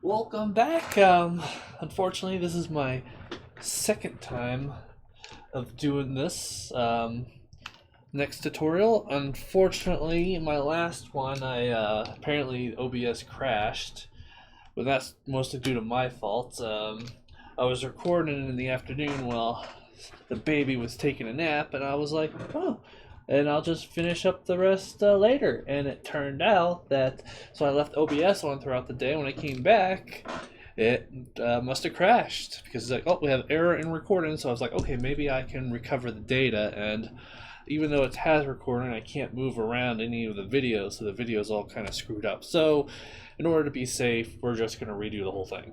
Welcome back. Unfortunately, this is my second time of doing this next tutorial. Unfortunately, my last one, I apparently OBS crashed, but that's mostly due to my fault. I was recording in the afternoon while the baby was taking a nap, and I was like, oh. And I'll just finish up the rest later. And it turned out that, so I left OBS on throughout the day. When I came back, it must have crashed because it's like, oh, we have error in recording. So I was like, okay, maybe I can recover the data. And even though it has recording, I can't move around any of the videos, so the video's all kind of screwed up. So in order to be safe, we're just going to redo the whole thing.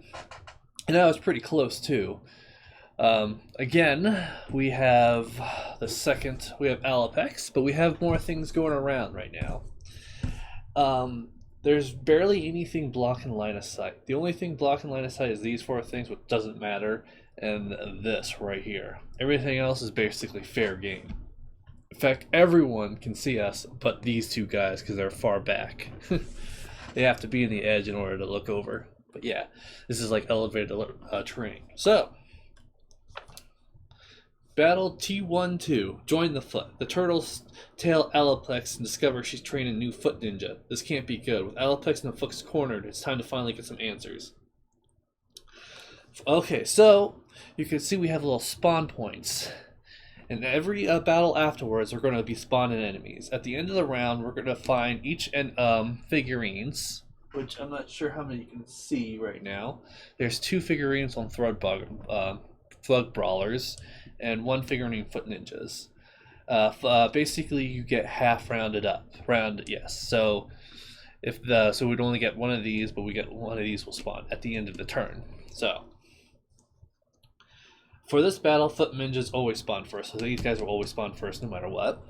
And that was pretty close too. Again, we have we have Alapex, but we have more things going around right now. There's barely anything blocking line of sight. The only thing blocking line of sight is these four things, which doesn't matter, and this right here. Everything else is basically fair game. In fact, everyone can see us but these two guys because they're far back. They have to be in the edge in order to look over. But yeah, this is like elevated terrain. So, Battle T12. Join the foot. The turtles tail Alaplex and discover she's training a new foot ninja. This can't be good. With Alaplex and the foot's cornered, it's time to finally get some answers. Okay, so you can see we have little spawn points. And every battle afterwards, we're going to be spawning enemies. At the end of the round, we're going to find each figurines, which I'm not sure how many you can see right now. There's 2 figurines on Thug Brawlers, and 1 figurine Foot Ninjas. Basically, you get half rounded up. Yes. So so we'd only get one of these, but we get one of these will spawn at the end of the turn. So for this battle, Foot Ninjas always spawn first. So these guys will always spawn first, no matter what.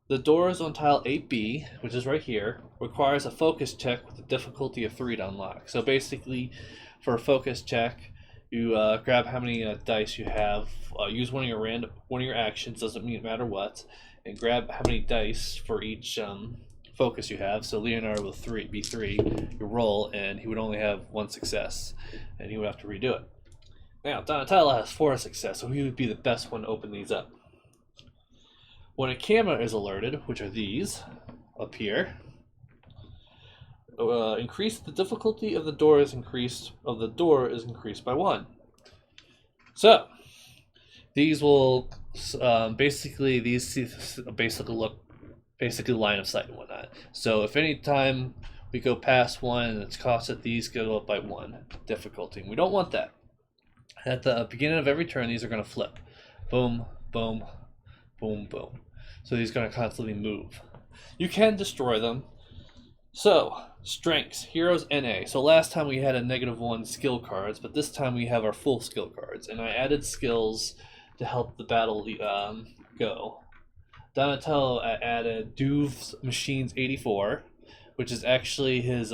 The doors on tile 8B, which is right here, requires a focus check with a difficulty of 3 to unlock. So basically, for a focus check, you grab how many dice you have. Use one of your actions, doesn't matter what, and grab how many dice for each focus you have. So Leonardo will be 3. You roll, and he would only have 1 success, and he would have to redo it. Now Donatello has 4 success, so he would be the best one to open these up. When a camera is alerted, which are these up here, increase the difficulty of the door is increased by 1. So these will basically look line of sight and whatnot. So if any time we go past 1 and it's costed, these go up by 1 difficulty. We don't want that. At the beginning of every turn, these are going to flip. Boom, boom, boom, boom. So these are going to constantly move. You can destroy them. So, strengths, heroes NA. So last time we had a -1 skill cards, but this time we have our full skill cards. And I added skills to help the battle go. Donatello added Duve's Machines 84, which is actually his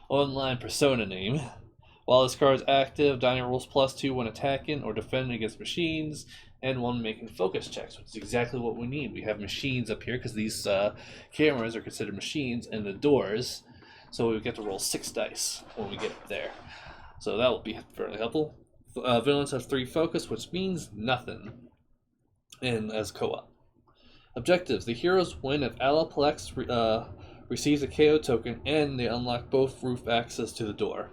online persona name. While this card is active, Donny rolls +2 when attacking or defending against machines, and 1 making focus checks, which is exactly what we need. We have machines up here because these cameras are considered machines, and the doors, so we get to roll 6 dice when we get up there. So that will be fairly helpful. Villains have 3 focus, which means nothing as co-op. Objectives: the heroes win if Alaplex receives a KO token, and they unlock both roof access to the door.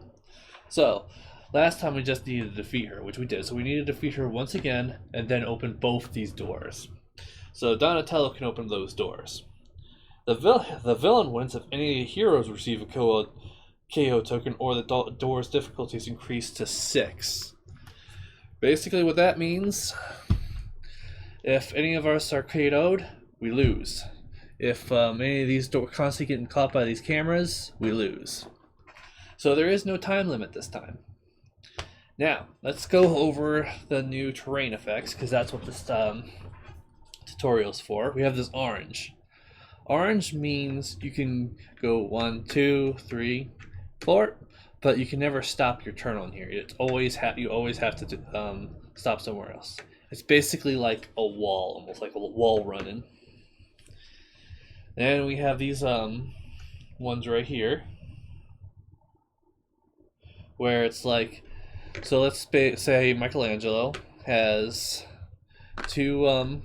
So, last time we just needed to defeat her, which we did. So we need to defeat her once again, and then open both these doors. So Donatello can open those doors. The villain wins if any heroes receive a KO token, or the door's difficulty is increased to 6. Basically what that means, if any of us are KO'd, we lose. If any of these doors constantly getting caught by these cameras, we lose. So there is no time limit this time. Now, let's go over the new terrain effects, because that's what this tutorial is for. We have this orange. Orange means you can go 1, 2, 3, 4, but you can never stop your turn on here. You always have to stop somewhere else. It's basically like a wall, almost like a wall running. And we have these ones right here. where it's like, so let's say Michelangelo has two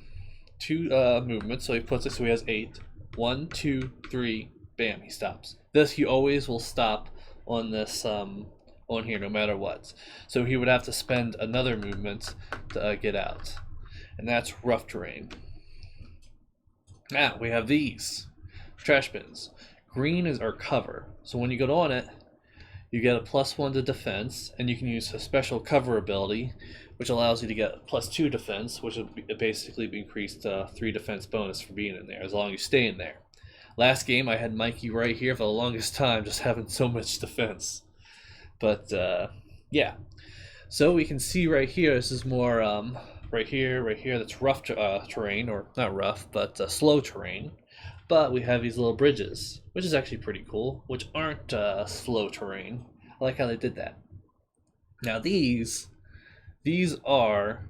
movements, so he puts it so he has 8. 1, 2, 3, bam, he stops. This he always will stop on this on here no matter what. So he would have to spend another movement to get out, and that's rough terrain. Now we have these trash bins. Green is our cover, so when you go on it, you get a +1 to defense, and you can use a special cover ability, which allows you to get +2 defense, which will basically be increased 3 defense bonus for being in there, as long as you stay in there. Last game, I had Mikey right here for the longest time, just having so much defense. But, yeah. So we can see right here, this is more, right here, that's rough terrain, or not rough, but slow terrain. But we have these little bridges, which is actually pretty cool, which aren't slow terrain. I like how they did that. Now these are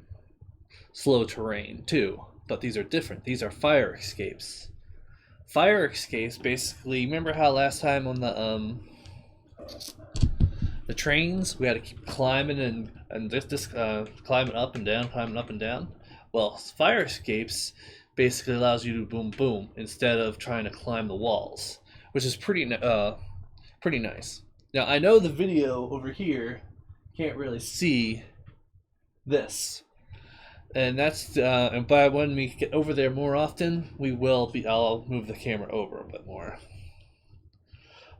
slow terrain too, but these are different. These are fire escapes. Fire escapes basically, remember how last time on the trains we had to keep climbing and just climbing up and down? Well, fire escapes basically allows you to boom boom instead of trying to climb the walls, which is pretty nice. Now I know the video over here can't really see this, and that's and by when we get over there more often, I'll move the camera over a bit more.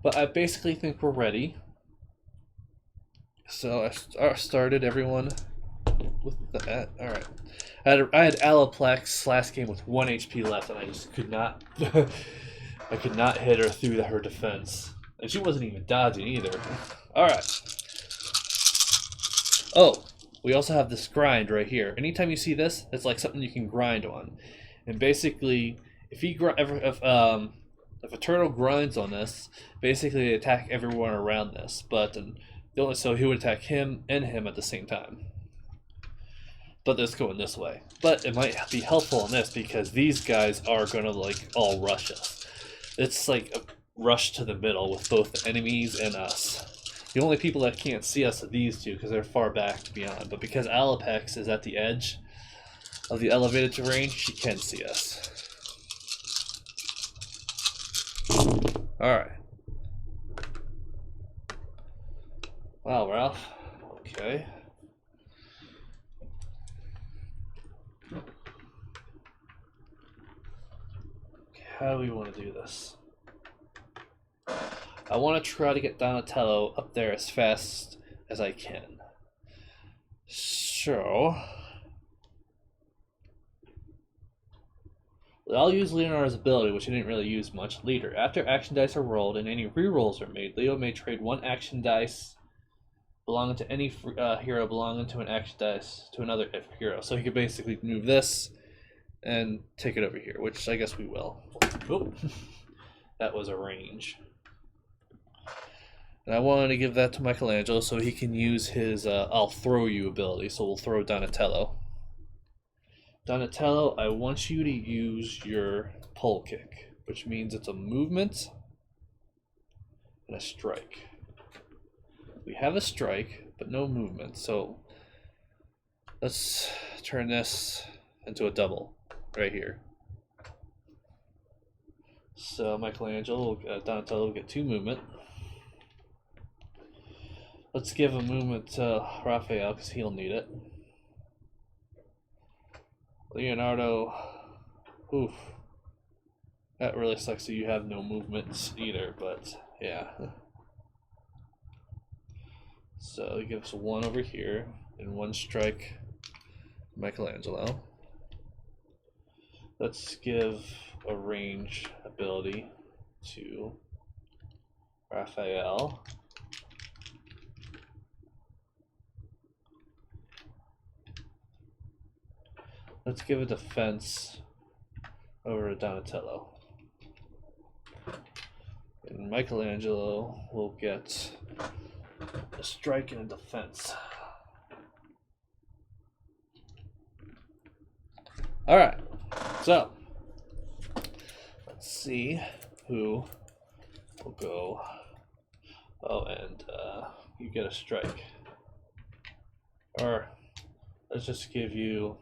But I basically think we're ready. So I started everyone with that. All right. I had Aloplex last game with 1 HP left, and I just could not. I could not hit her through her defense, and she wasn't even dodging either. All right. Oh, we also have this grind right here. Anytime you see this, it's like something you can grind on, and basically, if a turtle grinds on this, basically they attack everyone around this, but so he would attack him and him at the same time. But it's going this way. But it might be helpful in this because these guys are gonna like all rush us. It's like a rush to the middle with both the enemies and us. The only people that can't see us are these two because they're far back beyond. But because Alopex is at the edge of the elevated terrain, she can see us. Alright. Wow, Ralph. Okay. How do we want to do this? I want to try to get Donatello up there as fast as I can. So I'll use Leonardo's ability, which I didn't really use much. Leader. After action dice are rolled and any rerolls are made, Leo may trade 1 action dice belonging to any hero belonging to an action dice to another hero. So he could basically move this and take it over here, which I guess we will. Oh, that was a range. And I wanted to give that to Michelangelo so he can use his I'll throw you ability. So we'll throw Donatello. Donatello, I want you to use your pole kick, which means it's a movement and a strike. We have a strike, but no movement. So let's turn this into a double right here. So Michelangelo, Donatello will get 2 movement. Let's give a movement to Raphael because he'll need it. Leonardo, oof. That really sucks that you have no movements either, but yeah. So he gives 1 over here and 1 strike Michelangelo. Let's give a range ability to Raphael. Let's give a defense over to Donatello. And Michelangelo will get a strike and a defense. Alright, so let's see who will go. Oh, and you get a strike. Or let's just give you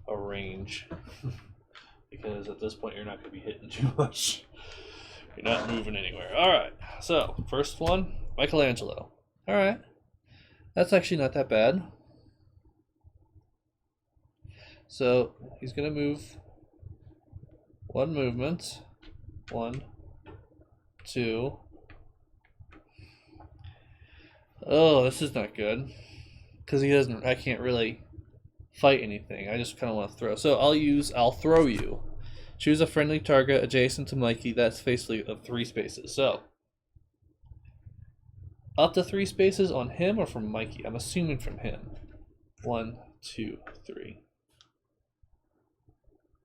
a range. Because at this point you're not going to be hitting too much. You're not moving anywhere. Alright, so first one, Michelangelo. Alright, that's actually not that bad. So he's going to move one movement. 1, 2. Oh, this is not good. Because he doesn't, I can't really fight anything. I just kind of want to throw. So I'll throw you. Choose a friendly target adjacent to Mikey that's basically of 3 spaces. So up to 3 spaces on him or from Mikey? I'm assuming from him. 1, 2, 3.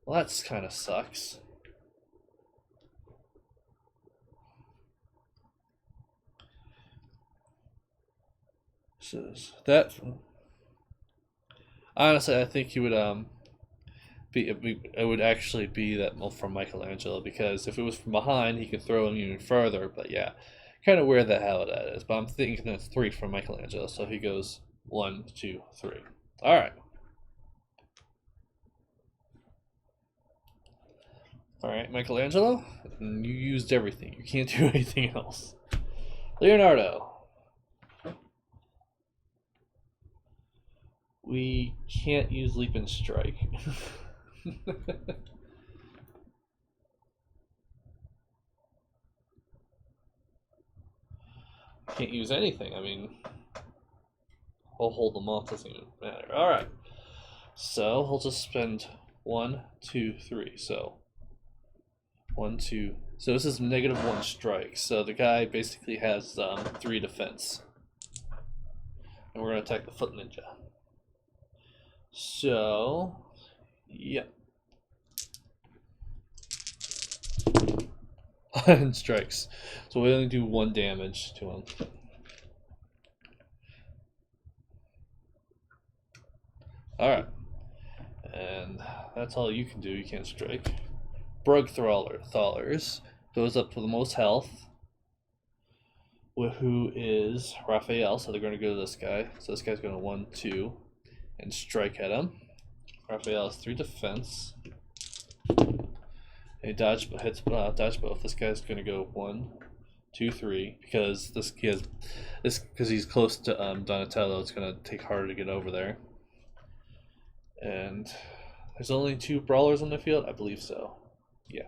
Well, that's kind of sucks. So that, honestly, I think he would it would actually be that from Michelangelo, because if it was from behind, he could throw him even further. But yeah, kind of weird how that is. But I'm thinking that's 3 from Michelangelo, so he goes 1, 2, 3. All right. All right, Michelangelo, you used everything. You can't do anything else. Leonardo. We can't use Leap and Strike. Can't use anything. I mean, we'll hold them off, doesn't even matter. Alright. So, we'll just spend 1, 2, 3. So, 1, 2. So, this is -1 strike. So, the guy basically has 3 defense. And we're going to attack the Foot Ninja. So, yeah. And strikes. So we only do 1 damage to him. Alright. And that's all you can do. You can't strike. Brug Thrallers goes up to the most health, who is Raphael. So they're going to go to this guy. So this guy's going to 1, 2, and strike at him. Raphael has 3 defense. And he dodge both. This guy's going to go 1, 2, 3 because because he's close to Donatello. It's going to take harder to get over there. And there's only 2 brawlers on the field, I believe so. Yeah.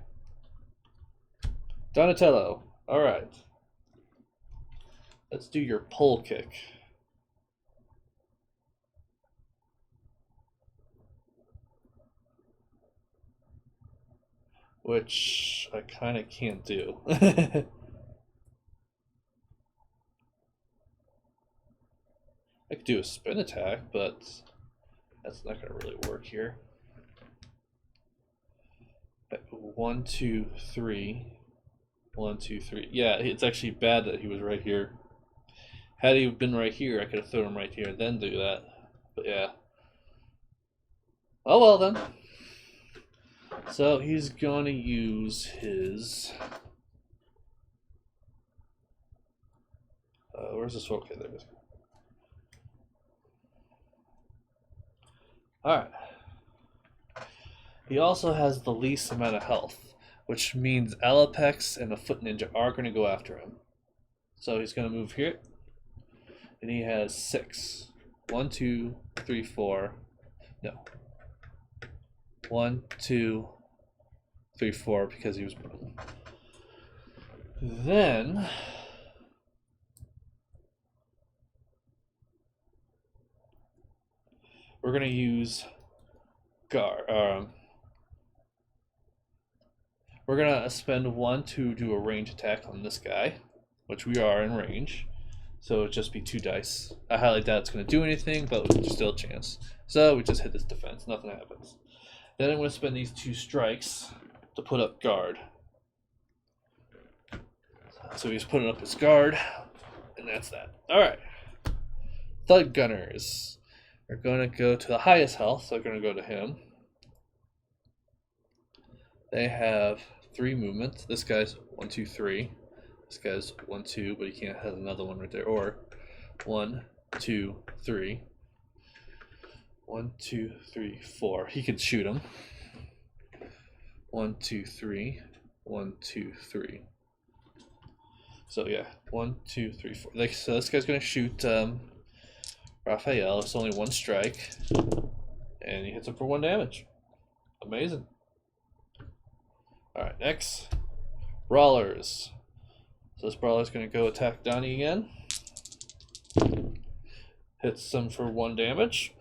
Donatello. All right. Let's do your pole kick. Which I kind of can't do. I could do a spin attack, but that's not going to really work here. 1, 2, 3. 1, 2, 3. Yeah, it's actually bad that he was right here. Had he been right here, I could have thrown him right here and then do that. But yeah. Oh well then. So he's going to use his... where's this? Okay, there it is. Alright. He also has the least amount of health, which means Alapex and the Foot Ninja are going to go after him. So he's going to move here. And he has 6. 1, 2, 3, 4. No. 1, 2, 3, 4 because he was broken. Then we're gonna use we're gonna spend 1 to do a range attack on this guy, which we are in range. So it'd just be 2 dice. I highly doubt it's gonna do anything, but there's still a chance. So we just hit this defense, nothing happens. Then I'm gonna spend these 2 strikes to put up guard. So he's putting up his guard, and that's that. Alright. Thug Gunners are going to go to the highest health, so they're going to go to him. They have 3 movements. This guy's 1, 2, 3. This guy's 1, 2, but he can't have another one right there. Or 1, 2, 3. 1, 2, 3, 4. He could shoot him. 1, 2, 3. 1, 2, 3. So yeah, 1, 2, 3, 4. So this guy's gonna shoot Raphael. It's only 1 strike, and he hits him for 1 damage. Amazing. All right, next, brawlers. So this brawler's gonna go attack Donny again. Hits him for 1 damage.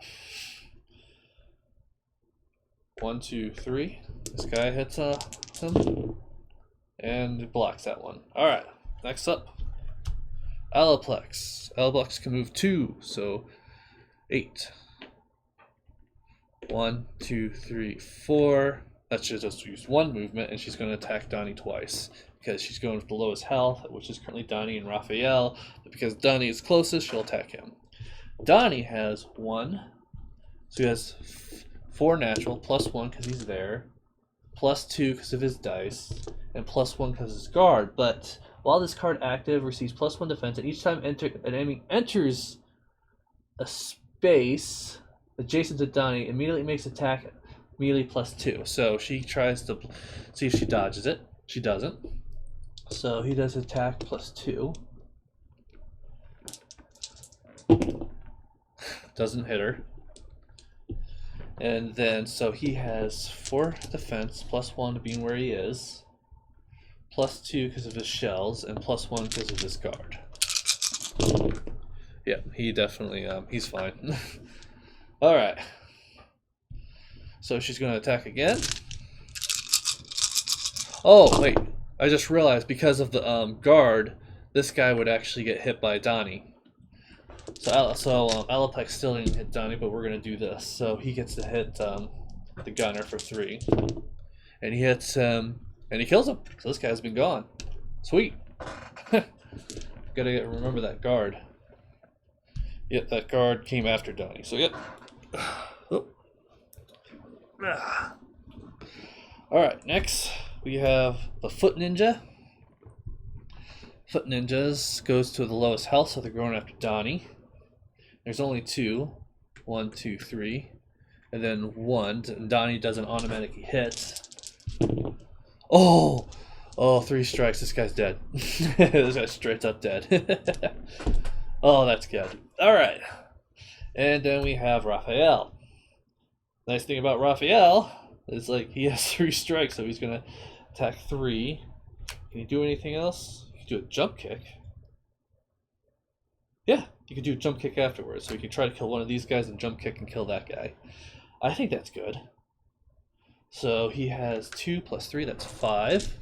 1, 2, 3. This guy hits him and blocks that one. All right. Next up, Aliplex. Aliplex can move 2, so 8. 1, 2, 3, 4. That should just use 1 movement, and she's going to attack Donny twice because she's going with the lowest health, which is currently Donny and Raphael. But because Donny is closest, she'll attack him. Donny has 1, so he has 4 natural, plus 1 because he's there, plus 2 because of his dice, and plus 1 because of his guard. But while this card active receives plus 1 defense, and each time an enemy enters a space adjacent to Donny, immediately makes attack melee plus 2. So she tries to see if she dodges it. She doesn't. So he does attack plus 2. Doesn't hit her. And then, so he has 4 defense, plus 1 to being where he is, plus 2 because of his shells, and plus 1 because of his guard. Yeah, he definitely, he's fine. Alright. So she's going to attack again. Oh, wait. I just realized because of the guard, this guy would actually get hit by Donny. So Aliplex still didn't hit Donny, but we're going to do this. So he gets to hit the gunner for 3. And he hits him, and he kills him. So this guy's been gone. Sweet. Gotta remember that guard. Yep, that guard came after Donny. So, yep. Oh. Alright, next we have the Foot Ninja. Foot Ninjas goes to the lowest health, so they're going after Donny. There's only 2. 1, 2, 3. And then 1. And Donny doesn't automatically hit. Oh! Oh, 3 strikes. This guy's dead. This guy's straight up dead. Oh, that's good. Alright. And then we have Raphael. Nice thing about Raphael is like he has 3 strikes, so he's going to attack 3. Can he do anything else? He can do a jump kick. Yeah, you can do a jump kick afterwards. So you can try to kill one of these guys and jump kick and kill that guy. I think that's good. So he has 2 plus 3, that's 5.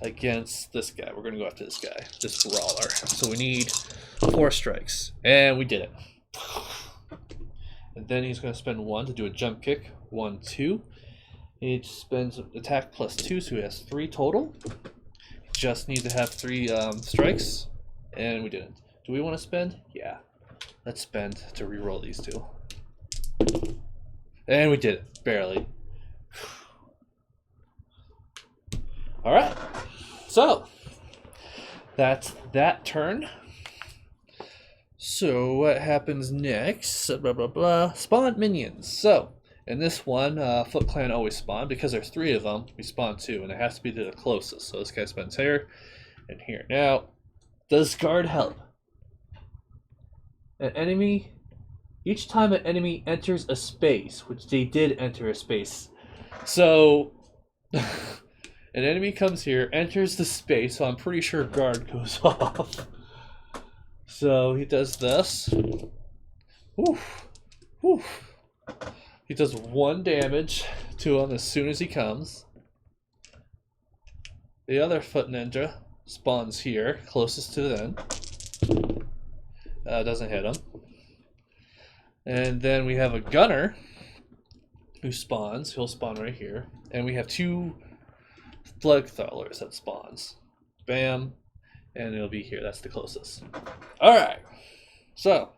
Against this guy. We're going to go after this guy, this brawler. So we need 4 strikes. And we did it. And then he's going to spend 1 to do a jump kick. 1, 2. He spends attack plus 2, so he has 3 total. Just need to have 3 strikes. And we didn't. Do we want to spend? Yeah. Let's spend to reroll these 2. And we did it. Barely. Alright. So, that's that turn. So, what happens next? Blah, blah, blah. Spawn minions. So, in this one, Foot Clan always spawn. Because there's 3 of them, we spawn 2. And it has to be to the closest. So, this guy spends here and here. Now, does guard help? An enemy, each time an enemy enters a space, which they did enter a space. So, an enemy comes here, enters the space, so I'm pretty sure guard goes off. So he does this. Oof. Oof. He does 1 damage to him as soon as he comes. The other Foot Ninja spawns here, closest to them. Doesn't hit him. And then we have a gunner who spawns. He'll spawn right here. And we have 2 flamethrowers that spawns. Bam. And it'll be here. That's the closest. Alright. So,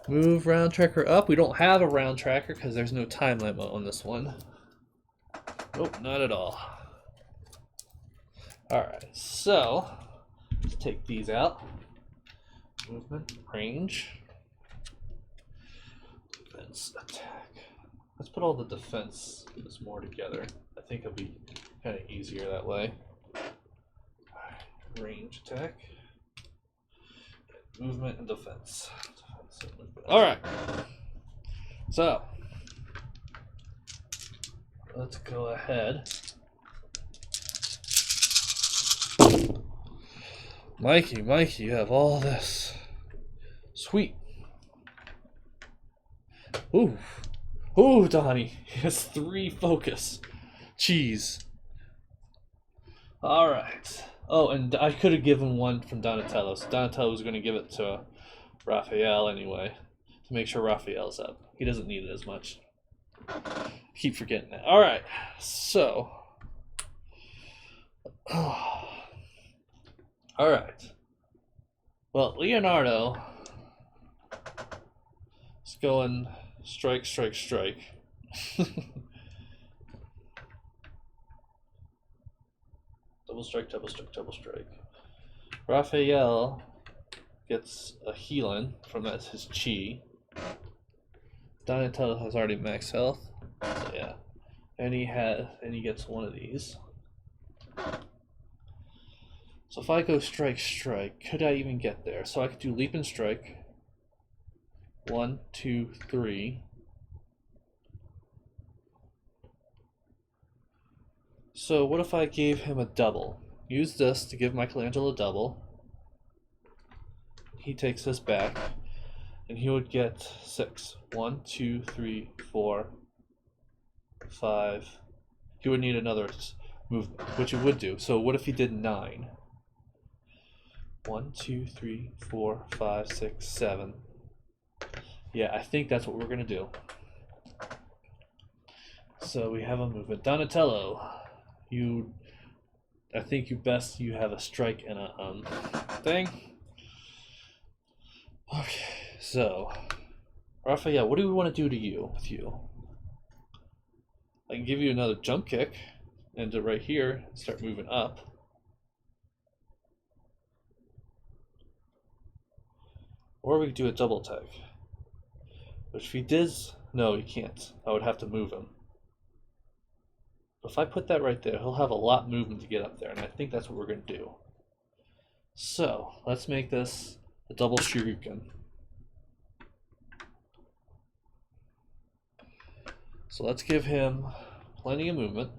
move round tracker up. We don't have a round tracker because there's no time limit on this one. Nope, not at all. Alright, so let's take these out. Movement, range, defense, attack. Let's put all the defense more together. I think it'll be kind of easier that way. Alright, range, attack, movement, and defense. Alright, so let's go ahead. Mikey, you have all this. Sweet. Ooh, Donny, he has 3 focus. Cheese. All right. Oh, and I could have given one from Donatello. So Donatello was going to give it to Raphael anyway, to make sure Raphael's up. He doesn't need it as much. Keep forgetting that. All right. So. All right. Well, Leonardo is going strike. Double strike. Raphael gets a healing from his chi. Donatello has already max health, so yeah. And he gets one of these. So if I go strike, could I even get there? So I could do leap and strike. 1, 2, 3. So what if I gave him a double? Use this to give Michelangelo a double. He takes this back, and he would get 6. 1, 2, 3, 4, 5. He would need another movement, which he would do. So what if he did 9? 1, 2, 3, 4, 5, 6, 7. Yeah, I think that's what we're gonna do. So we have a movement. Donatello, I think you have a strike and a thing. Okay, so Raphael, what do we want to do to you? I can give you another jump kick, and to right here, start moving up. Or we could do a double attack. Which if he does, no, he can't. I would have to move him. But if I put that right there, he'll have a lot of movement to get up there, and I think that's what we're going to do. So, let's make this a double shuriken. So let's give him plenty of movement.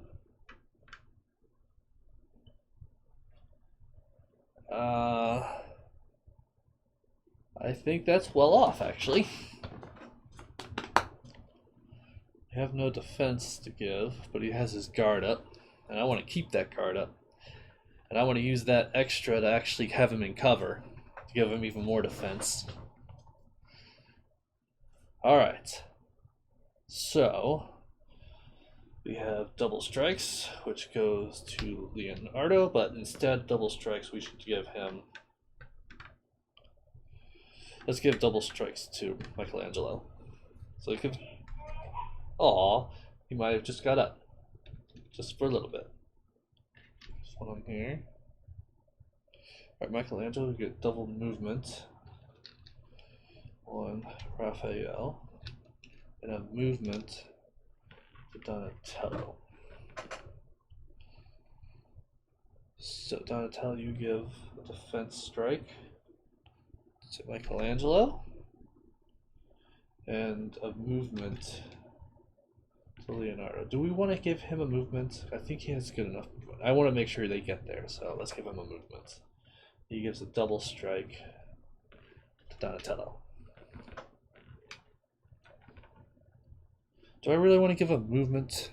I think that's well off, actually. I have no defense to give, but he has his guard up, and I want to keep that guard up. And I want to use that extra to actually have him in cover, to give him even more defense. Alright. So, we have double strikes, which goes to Leonardo, but instead of double strikes, we should give him... Let's give double strikes to Michelangelo. So he could... Aw, he might have just got up. Just for a little bit. This one on here. Alright, Michelangelo, we get double movement on Raphael. And a movement to Donatello. So Donatello, you give a defense strike to Michelangelo. And a movement to Leonardo. Do we want to give him a movement? I think he has good enough movement. I want to make sure they get there, so let's give him a movement. He gives a double strike to Donatello. Do I really want to give a movement?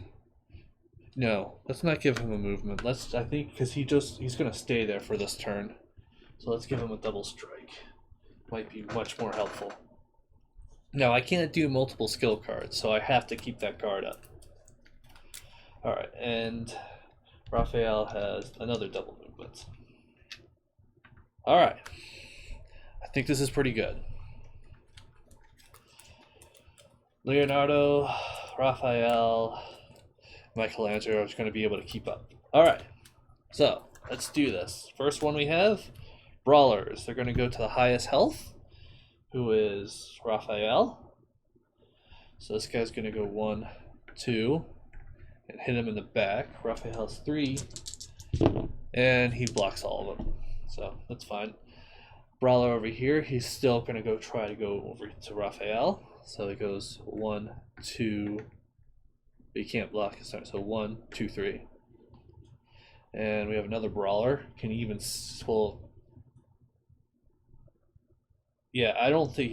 No, let's not give him a movement. I think, because he's going to stay there for this turn. So let's give him a double strike. Might be much more helpful. Now, I can't do multiple skill cards, so I have to keep that card up. Alright, and Raphael has another double movement. Alright. I think this is pretty good. Leonardo, Raphael, Michelangelo are going to be able to keep up. Alright, so let's do this. First one we have, Brawlers. They're going to go to the highest health, who is Raphael. So this guy's going to go 1, 2, and hit him in the back. Raphael's 3, and he blocks all of them. So that's fine. Brawler over here, he's still going to go try to go over to Raphael. So he goes 1, 2, but he can't block his turn. So 1, 2, 3. And we have another Brawler. Can he even well, yeah, I don't think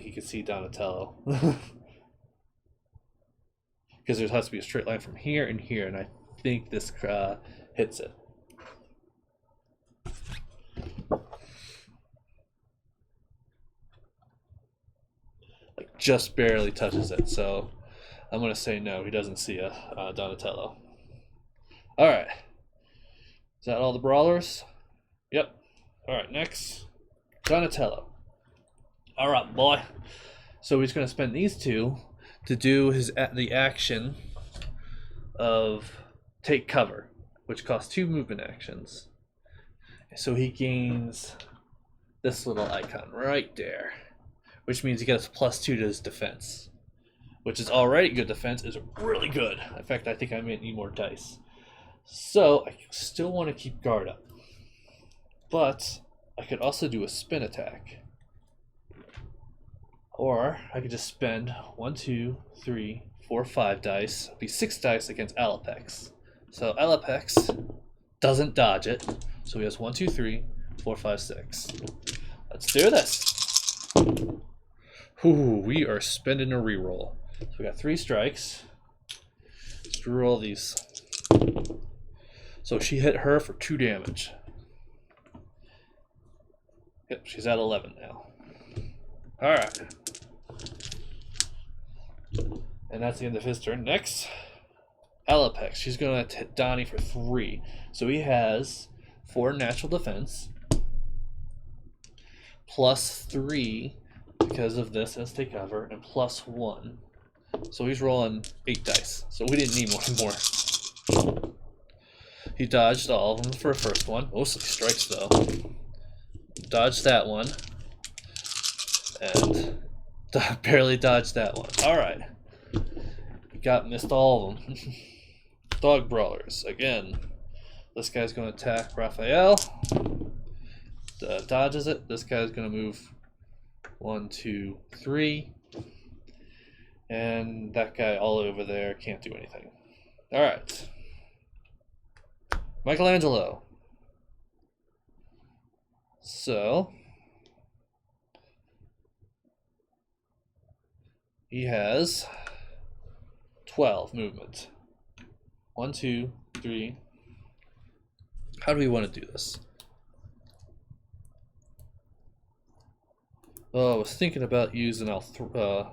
he can see Donatello. Because there has to be a straight line from here and here, and I think this hits it. Like just barely touches it, so I'm gonna say no. He doesn't see a Donatello. All right, is that all the Brawlers? Yep. All right, next Donatello. All right, boy. So he's gonna spend these 2 to do the action of take cover, which costs 2 movement actions. So he gains this little icon right there, which means he gets +2 to his defense, which is already good. Defense is really good. In fact, I think I might need more dice. So I still want to keep guard up, but I could also do a spin attack. Or I could just spend 1, 2, 3, 4, 5 dice. It'd be 6 dice against Alapex. So Alapex doesn't dodge it. So he has 1, 2, 3, 4, 5, 6. Let's do this. Ooh, we are spending a reroll. So we got 3 strikes. Let's reroll these. So she hit her for 2 damage. Yep, she's at 11 now. Alright. And that's the end of his turn. Next, Alapex. She's going to hit Donny for 3. So he has 4 natural defense. +3 because of this as take cover. And +1. So he's rolling 8 dice. So we didn't need one more. He dodged all of them for a first one. Mostly strikes though. Dodged that one. And barely dodged that one. Alright. Missed all of them. Dog Brawlers. Again. This guy's going to attack Raphael. Dodges it. This guy's going to move 1, 2, 3. And that guy all over there can't do anything. Alright. Michelangelo. So he has 12 movement. 1, 2, 3. How do we want to do this? Oh, I was thinking about using low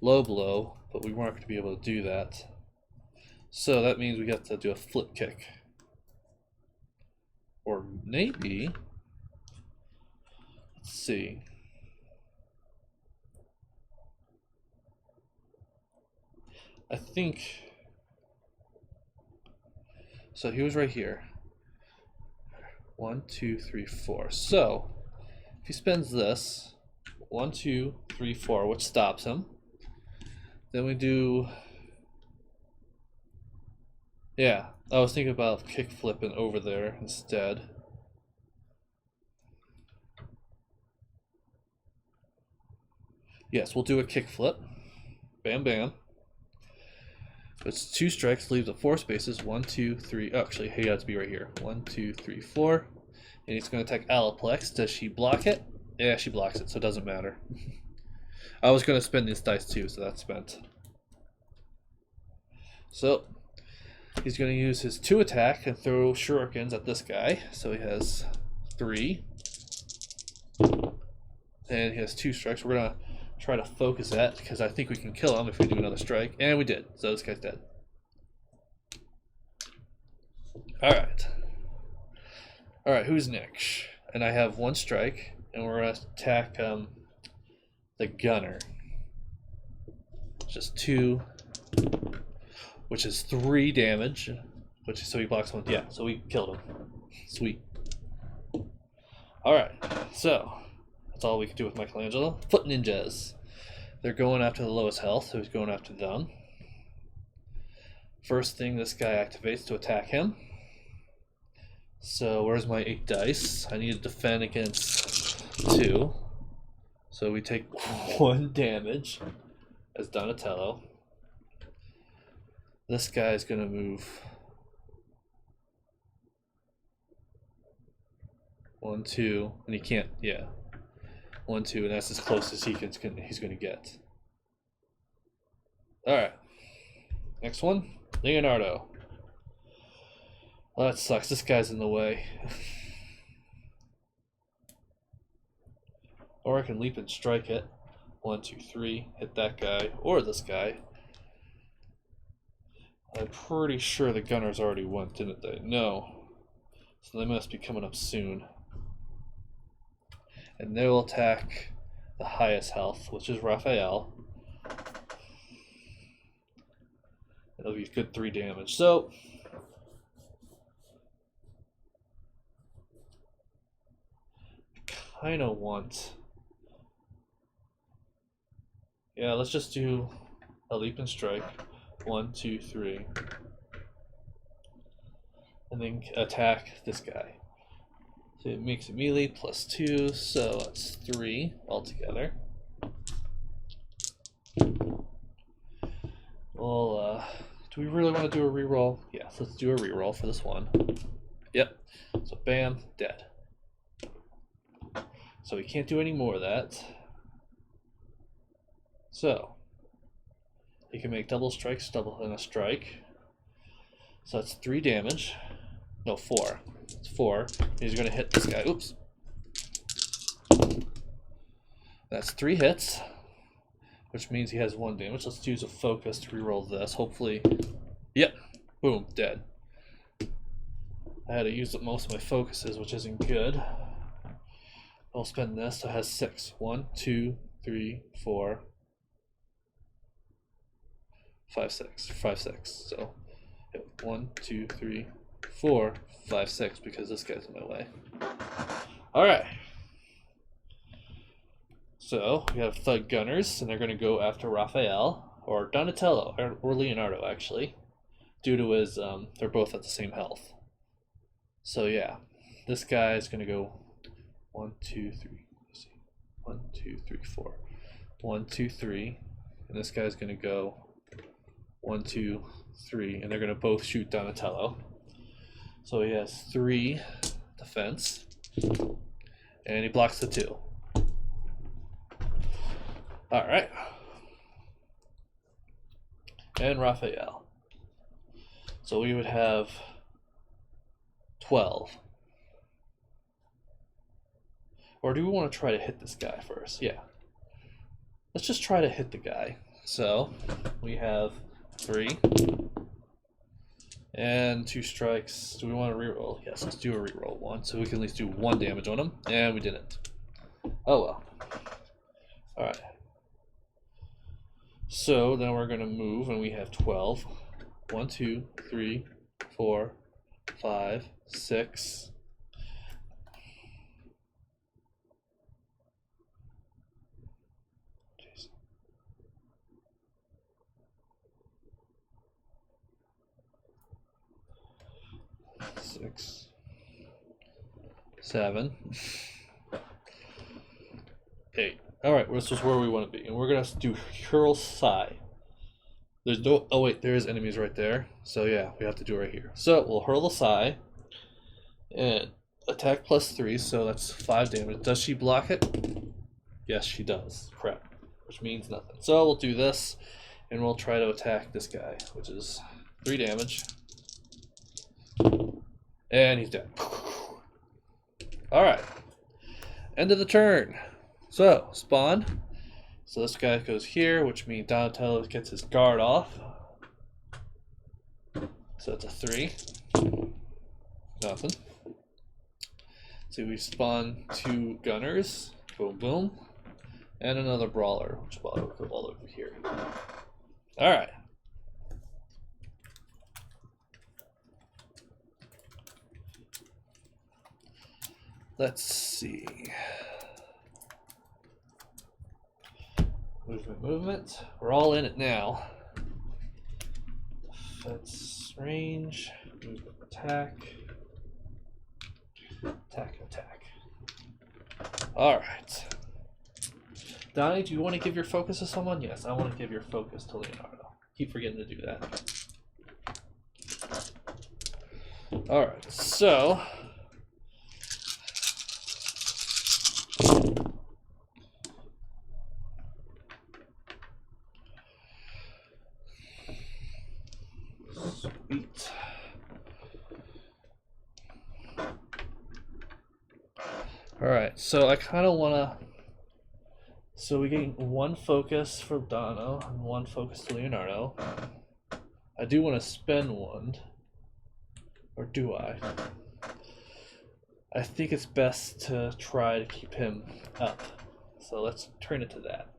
blow, but we weren't going to be able to do that. So that means we got to do a flip kick. Or maybe, let's see. I think, so he was right here. 1, 2, 3, 4. So if he spends this, 1, 2, 3, 4, which stops him. Then we do, yeah, I was thinking about kick flipping over there instead. Yes, we'll do a kick flip. Bam, bam. It's 2 strikes, leaves the 4 spaces. 1, 2, 3. Oh, actually, he has to be right here. 1, 2, 3, 4. And he's going to attack Alaplex. Does she block it? Yeah, she blocks it, so it doesn't matter. I was going to spend this dice too, so that's spent. So he's going to use his 2 attack and throw shurikens at this guy. So he has 3. And he has 2 strikes. We're going to try to focus that because I think we can kill him if we do another strike. And we did. So this guy's dead. Alright. Alright, who's next? And I have 1 strike. And we're going to attack the gunner. Just 2. Which is 3 damage. Which so he blocks one. Yeah, so we killed him. Sweet. Alright, so that's all we can do with Michelangelo. Foot ninjas. They're going after the lowest health, so he's going after them. First thing, this guy activates to attack him. So where's my 8 dice? I need to defend against 2. So we take 1 damage as Donatello. This guy's gonna move 1, 2, and he can't. Yeah, 1, 2, and that's as close as he's gonna get. All right, next one, Leonardo. Well, that sucks. This guy's in the way. Or I can leap and strike it. 1, 2, 3. Hit that guy or this guy. I'm pretty sure the gunners already went, didn't they? No. So they must be coming up soon. And they will attack the highest health, which is Raphael. It'll be a good 3 damage. So I kind of want... Yeah, let's just do a leap and strike. 1, 2, 3. And then attack this guy. So it makes it melee plus 2, so that's 3 altogether. Well, do we really want to do a reroll? Yes, let's do a reroll for this one. Yep. So bam, dead. So we can't do any more of that. So he can make double strikes, double and a strike. So that's 3 damage. No, 4. It's 4. He's going to hit this guy. Oops. That's 3 hits, which means he has 1 damage. Let's use a focus to reroll this. Hopefully. Yep. Boom. Dead. I had to use up most of my focuses, which isn't good. I'll spend this, so it has 6. 1, 2, 3, 4, 5, 6. 5, 6. So 1, 2, 3, 4, 5, 6, because this guy's in my way. Alright. So we have Thug Gunners, and they're going to go after Raphael, or Donatello, or Leonardo, actually, due to his, they're both at the same health. So yeah, this guy is going to go 1, 2, 3. Let's see. 1, 2, 3, 4. 1, 2, 3. And this guy's going to go 1, 2, 3. And they're going to both shoot Donatello. So he has 3 defense. And he blocks the 2. Alright. And Raphael. So we would have 12. Or do we want to try to hit this guy first? Yeah. Let's just try to hit the guy. So we have 3 and 2 strikes. Do we want to reroll? Yes, let's do a reroll 1 so we can at least do 1 damage on him. And we didn't. Oh well. Alright. So then we're going to move and we have 12. 1, 2, 3, 4, 5, 6. Six, 7, 8. Alright, this is where we want to be. And we're going to do Hurl Sai. There's no... Oh wait, there is enemies right there. So yeah, we have to do it right here. So we'll Hurl the Sai. And attack plus 3, so that's 5 damage. Does she block it? Yes, she does. Crap. Which means nothing. So we'll do this. And we'll try to attack this guy, which is 3 damage. And he's dead. Alright. End of the turn. So, spawn. So this guy goes here, which means Donatello gets his guard off. So it's a 3. Nothing. So we spawn 2 gunners. Boom, boom. And another brawler, which will go all over here. Alright. Let's see. Movement. We're all in it now. Defense, range, movement, attack. Attack. Alright. Donnie, do you want to give your focus to someone? Yes, I want to give your focus to Leonardo. Keep forgetting to do that. Alright, so... Sweet. Alright, so I kind of want to... So we get one focus for Dono and one focus to Leonardo. I do want to spend one. Or do I? I think it's best to try to keep him up. So let's turn it to that.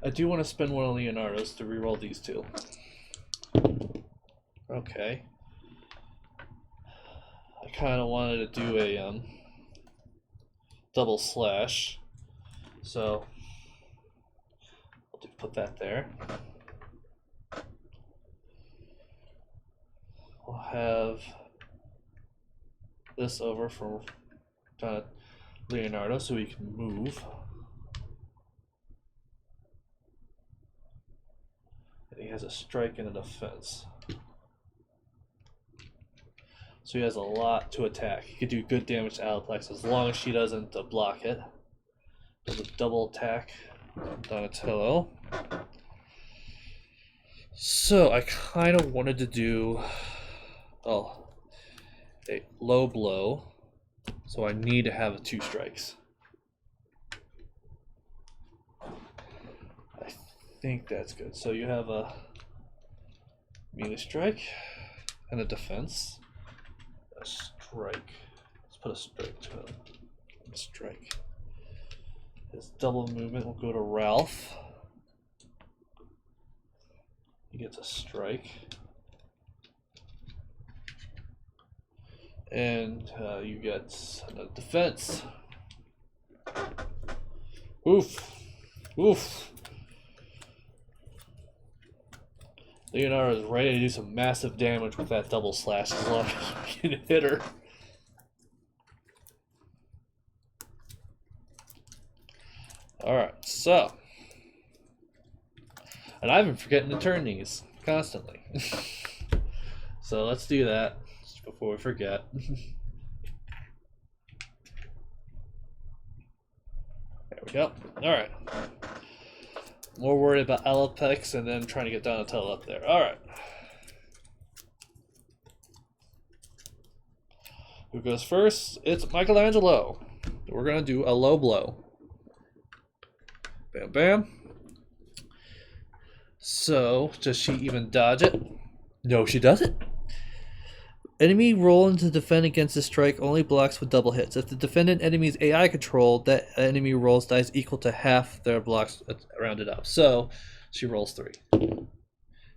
I do want to spend one of Leonardo's to reroll these two. Okay. I kind of wanted to do a double slash. So I'll put that there. We'll have this over for Leonardo so he can move. And he has a strike and a defense. So he has a lot to attack. He could do good damage to Aliplex as long as she doesn't block it. Does a double attack Donatello. So I kind of wanted to do a low blow. So I need to have 2 strikes. I think that's good. So you have a melee strike and a defense. A strike. Let's put a strike to him. A strike. His double movement will go to Ralph. He gets a strike. And you get a defense. Oof. Oof. Leonardo is ready to do some massive damage with that double slash as long as we can hit her. Alright, so. And I've been forgetting to turn these constantly. So let's do that just before we forget. There we go. Alright. More worried about Alapex and then trying to get Donatello up there. Alright. Who goes first? It's Michelangelo. We're going to do a low blow. Bam, bam. So, does she even dodge it? No, she doesn't. Enemy rolling to defend against a strike only blocks with double hits. If the defendant enemy's AI control, that enemy rolls dice equal to half their blocks rounded up. So, she rolls 3.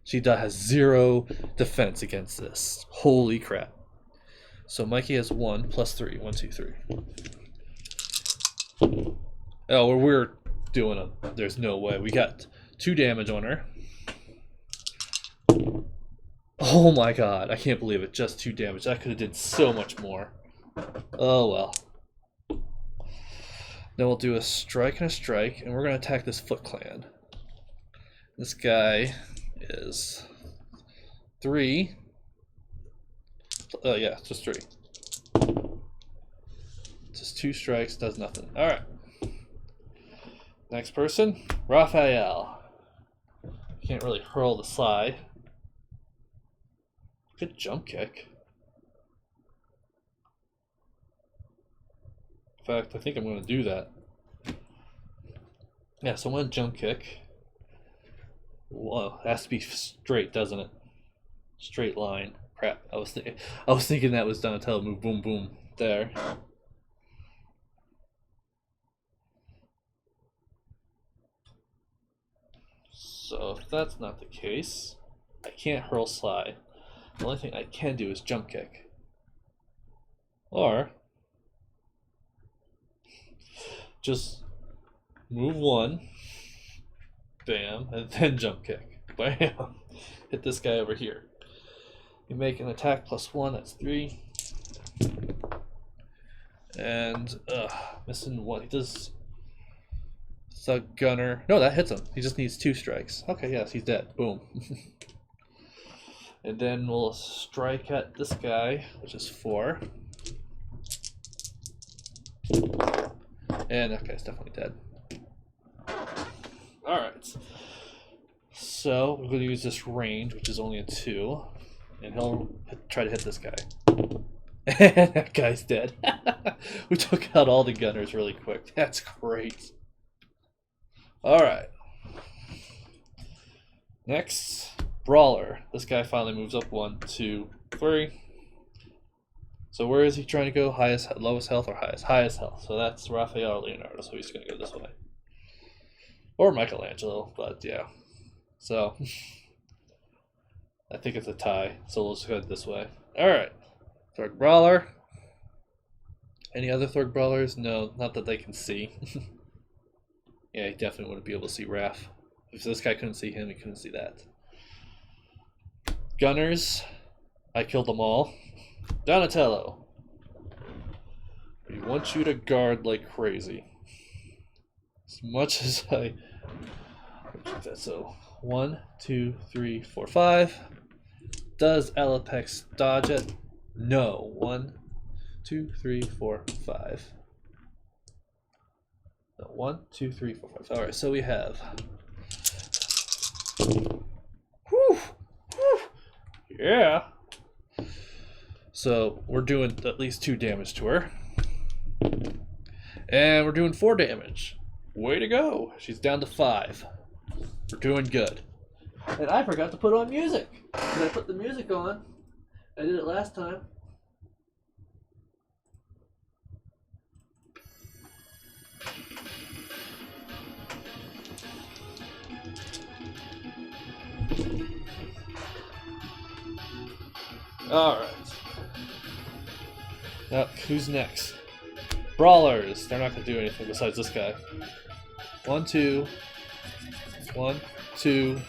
She has 0 defense against this. Holy crap. So, Mikey has 1 plus 3. 1, 2, 3. Oh, we're doing a... There's no way. We got 2 damage on her. Oh my god, I can't believe it. Just 2 damage. That could have did so much more. Oh well. Then we'll do a strike and a strike, and we're going to attack this Foot Clan. This guy is 3. Oh yeah, just 3. Just 2 strikes, does nothing. Alright. Next person, Raphael. Can't really hurl the side. Good jump kick. In fact, I think I'm going to do that. Yeah, so I'm going to jump kick. Whoa, it has to be straight, doesn't it? Straight line. Crap, I was thinking that was Donatello move. Boom, boom. There. So if that's not the case, I can't hurl slide. The only thing I can do is jump kick. Or just move one, bam, and then jump kick. Bam. Hit this guy over here. You make an attack +1, that's 3. And missing one. He does Thug Gunner. No, that hits him. He just needs 2 strikes. Okay, yes, he's dead. Boom. And then we'll strike at this guy, which is 4. And that guy's definitely dead. Alright. So we're going to use this range, which is only a 2. And he'll try to hit this guy. And that guy's dead. We took out all the gunners really quick. That's great. Alright. Next, Brawler. This guy finally moves up 1, 2, 3. So where is he trying to go? Highest, lowest health, or highest? Highest health. So that's Raphael or Leonardo, so he's going to go this way. Or Michelangelo, but yeah. So, I think it's a tie, so we'll just go this way. Alright. Thug Brawler. Any other Thug Brawlers? No, not that they can see. Yeah, he definitely wouldn't be able to see Raph. If this guy couldn't see him, he couldn't see that. Gunners. I killed them all. Donatello. We want you to guard like crazy. As much as I... So, 1, 2, 3, 4, 5. Does Alapex dodge it? No. 1, 2, 3, 4, 5. No, 1, 2, 3, 4, 5. Alright, so we have... Whew! Whew! Yeah! So, we're doing at least 2 damage to her. And we're doing 4 damage. Way to go! She's down to 5. We're doing good. And I forgot to put on music. Because I put the music on. I did it last time. Alright. Now, who's next? Brawlers. They're not going to do anything besides this guy. 1, 2. 1, 2.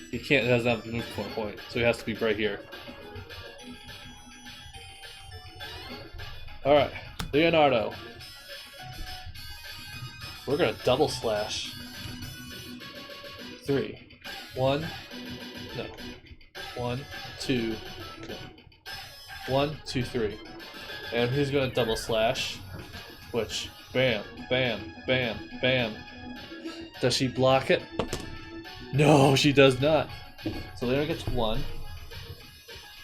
He can't, doesn't have a move point, so he has to be right here. Alright, Leonardo. We're gonna double slash. 3. 1. No. 1, 2. 1, 2, 3. And he's gonna double slash. Which, bam, bam, bam, bam. Does she block it? No, she does not. So Leonardo gets 1.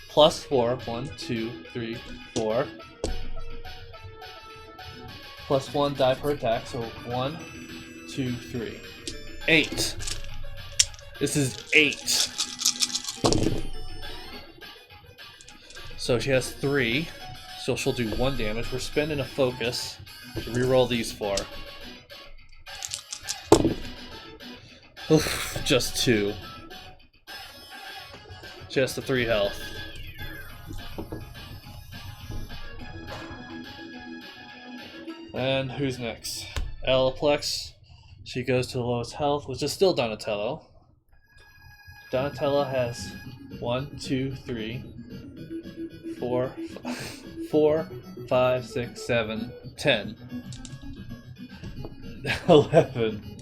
Plus 4. 1, 2, 3, 4. Plus 1 die per attack, so 1, 2, 3. 8. This is 8. So she has 3. So she'll do 1 damage. We're spending a focus to reroll these 4. Oof, just 2. She has the 3 health. And who's next? Alaplex. She goes to the lowest health, which is still Donatello. Donatello has 1, 2, 3, 4, 4, 5, 6, 7, 10. 11.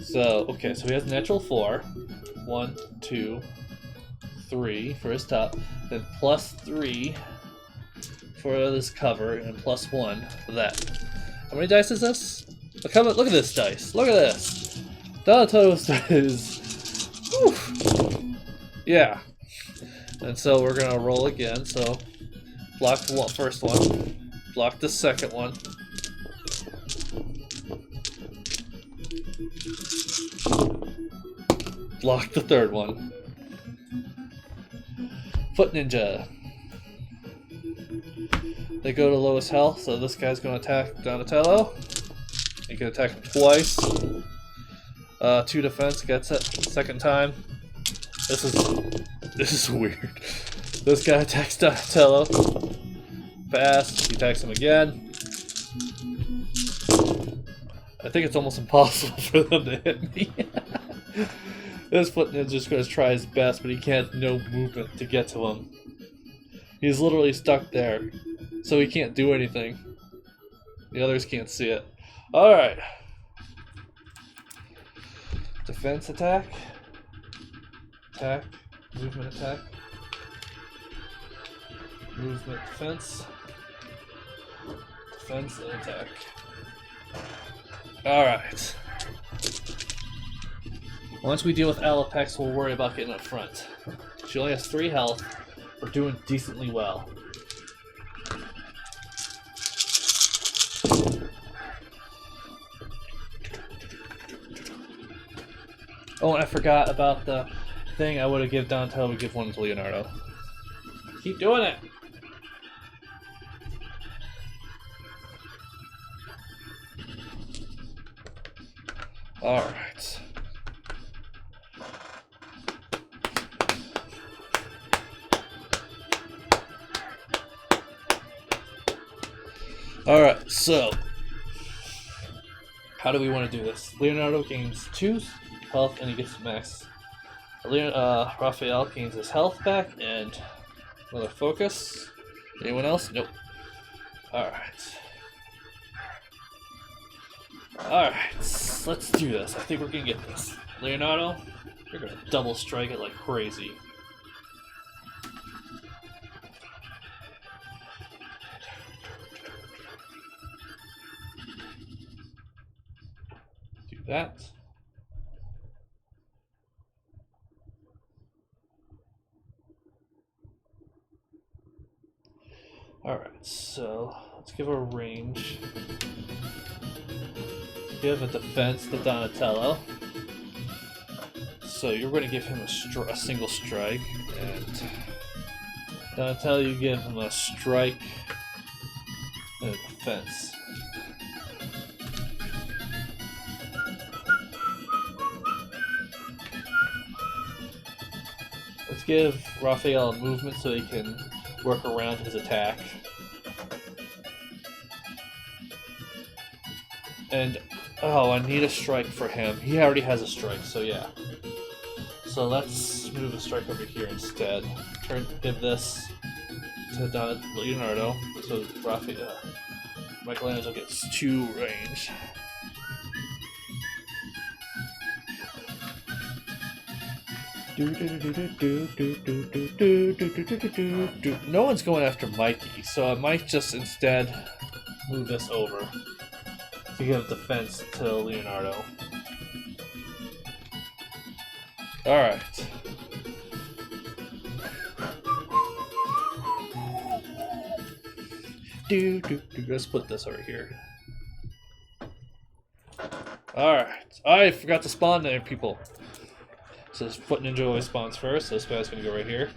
So, okay, so he has natural 4. 1, 2, 3 for his top. Then plus 3 for this cover, and plus 1 for that. How many dice is this? Look at this dice. Look at this. Donatello's is... Whew. Yeah. And so we're going to roll again. So, block the first one. Block the second one. Block the third one. Foot Ninja. They go to lowest health, so this guy's going to attack Donatello. He can attack him twice. 2 defense, gets it. Second time. This is weird. This guy attacks Donatello. Fast, he attacks him again. I think it's almost impossible for them to hit me. This foot ninja's just going to try his best, but he can't no movement to get to him. He's literally stuck there, so he can't do anything. The others can't see it. Alright. Defense attack. Attack. Movement attack. Movement defense. Defense and attack. Alright. Once we deal with Alapex, we'll worry about getting up front. She only has 3 health. We're doing decently well. Oh, and I forgot about the thing I would have given Donatello, would give one to Leonardo. Keep doing it! Alright. Alright, so how do we want to do this? Leonardo gains 2 health and he gets max. Raphael gains his health back and another focus. Anyone else? Nope. Alright. Alright, let's do this. I think we're gonna get this. Leonardo, you're gonna double strike it like crazy. Do that. Alright, so let's give a range. Give a defense to Donatello. So you're going to give him a single strike, and Donatello, you give him a strike and a defense. Let's give Raphael a movement so he can work around his attack. And oh, I need a strike for him. He already has a strike, so yeah. So let's move a strike over here instead. Give this to Leonardo, so Michelangelo gets 2 range. No one's going after Mikey, so I might just instead move this over to give defense to Leonardo. Alright. Let's put this over here. Alright. I forgot to spawn there, people. So this foot ninja always spawns first, so this guy's gonna go right here.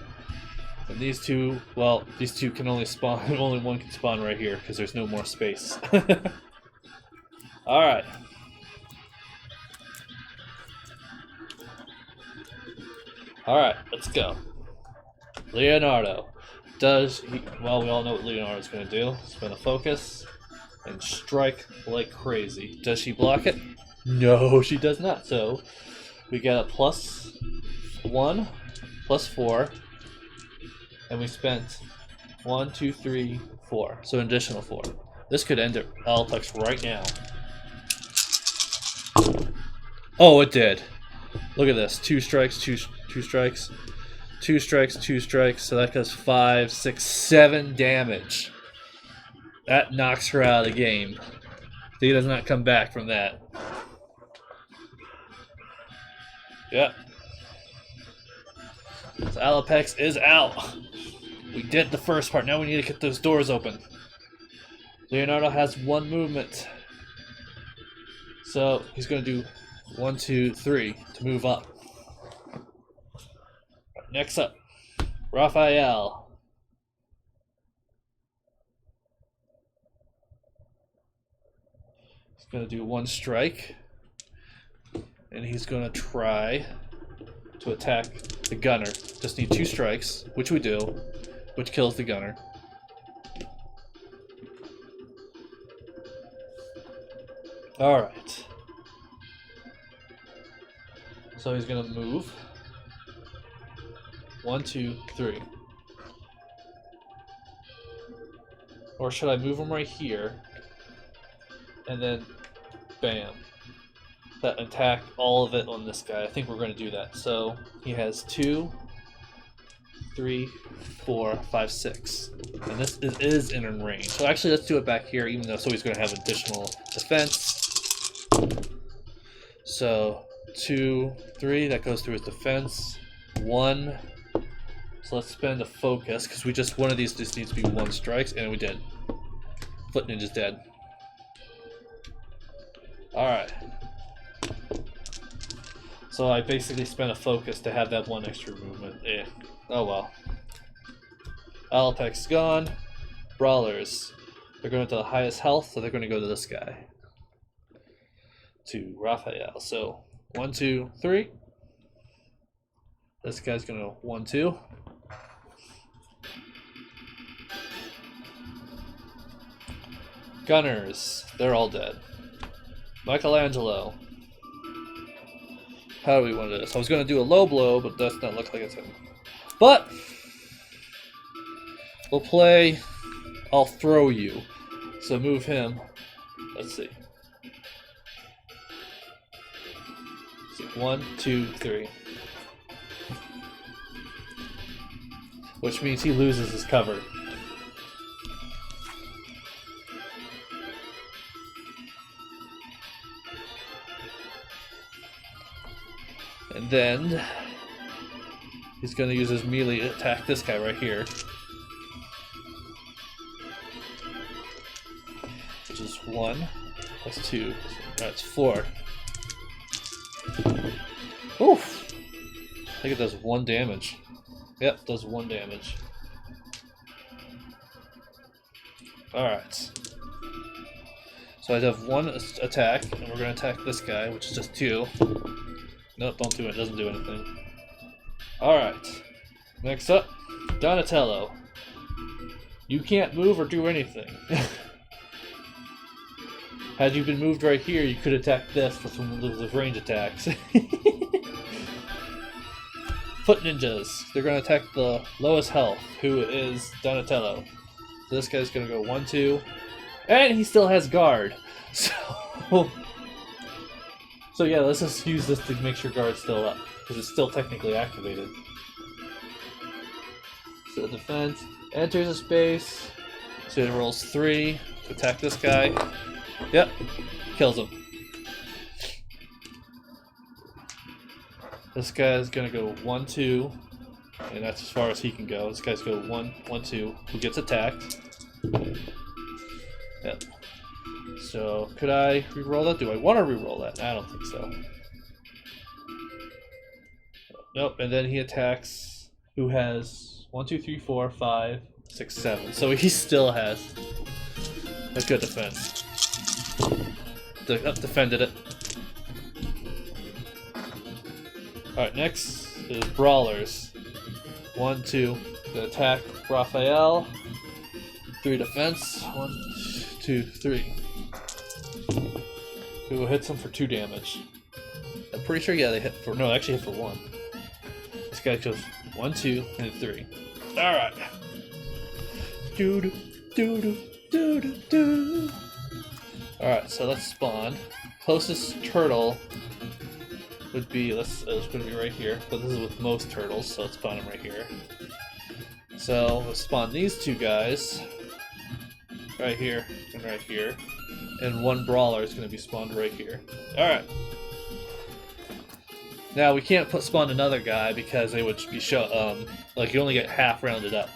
And these two, well, these two can only spawn, only one can spawn right here, because there's no more space. Alright. Alright, let's go. Leonardo. Well, we all know what Leonardo's going to do. Spin a focus and strike like crazy. Does she block it? No, she does not. So we get a +1, +4, and we spent 1, 2, 3, 4. So an additional 4. This could end it Alapex right now. Oh, it did. Look at this. 2 strikes, 2 strikes. 2 strikes, 2 strikes, so that does 5, 6, 7 damage. That knocks her out of the game. He does not come back from that. Yep. So Alapex is out. We did the first part. Now we need to get those doors open. Leonardo has 1 movement. So he's going to do 1, 2, 3 to move up. Next up, Raphael. He's going to do 1 strike. And he's going to try to attack the gunner. Just need 2 strikes, which we do, which kills the gunner. Alright. So he's gonna move. 1, 2, 3. Or should I move him right here? And then, bam. That attack all of it on this guy. I think we're going to do that. So he has 2, 3, 4, 5, 6. And this is in range. So actually, let's do it back here, even though so he's going to have additional defense. So 2, 3, that goes through his defense. 1. So let's spend a focus because we just one of these just needs to be 1 strikes, and we did. Foot Ninja's dead. Alright. So I basically spent a focus to have that 1 extra movement. Eh. Oh well. Alapex's gone. Brawlers. They're going to the highest health, so they're going to go to this guy. To Raphael. So 1, 2, 3. This guy's going to 1, 2. Gunners. They're all dead. Michelangelo. How do we want to do this? I was going to do a low blow, but does not look like it's him. But we'll play I'll throw you. So move him. Let's see. 1, 2, 3. Which means he loses his cover. And then he's going to use his melee to attack this guy right here. Which is 1 plus 2. That's 4. Oof! I think it does 1 damage. Yep, does 1 damage. Alright. So I have 1 attack, and we're going to attack this guy, which is just 2. Nope, don't do it. It doesn't do anything. Alright. Next up, Donatello. You can't move or do anything. Had you been moved right here, you could attack this with some of those range attacks. Foot Ninjas. They're going to attack the lowest health, who is Donatello. So this guy's going to go 1, 2. And he still has guard. So yeah, let's just use this to make sure guard's still up, because it's still technically activated. So defense, enters a space, so it rolls 3 to attack this guy. Yep, kills him. This guy's gonna go 1, 2, and that's as far as he can go. This guy's go 1, 1, 2, who gets attacked. Yep. So, could I reroll that? Do I want to reroll that? I don't think so. Nope, and then he attacks who has 1, 2, 3, 4, 5, 6, 7. So he still has a good defense. Defended it. Alright, next is Brawlers. 1, 2, the attack Raphael. 3 defense. 1, 2, 3. Who hits him for 2 damage. I'm pretty sure, yeah, they hit for... No, they actually hit for 1. This guy goes 1, 2, and 3. Alright. Doo-doo. Alright, so let's spawn. Closest turtle would be... it's going to be right here. But this is with most turtles, so let's spawn him right here. So, we'll spawn these 2 guys. Right here, and right here. And 1 brawler is going to be spawned right here. Alright. Now, we can't spawn another guy because they would be like, you only get half rounded up.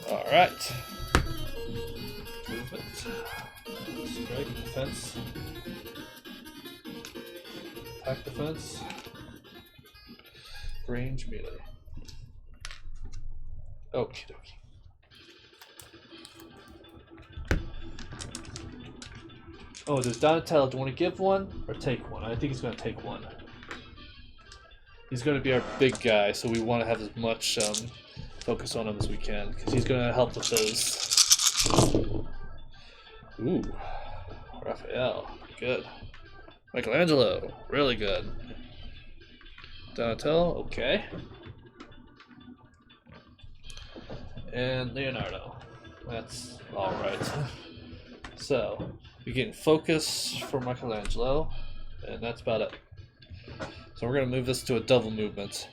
Alright. Movement. Strike, defense. Attack, defense. Range, melee. Okie dokie. Oh, there's Donatello. Do you want to give 1 or take 1? I think he's going to take 1. He's going to be our big guy, so we want to have as much focus on him as we can, because he's going to help with those Ooh, Raphael, good. Michelangelo, really good. Donatello, okay. And Leonardo, that's alright. So, we get focus for Michelangelo, and that's about it. So we're going to move this to a double movement,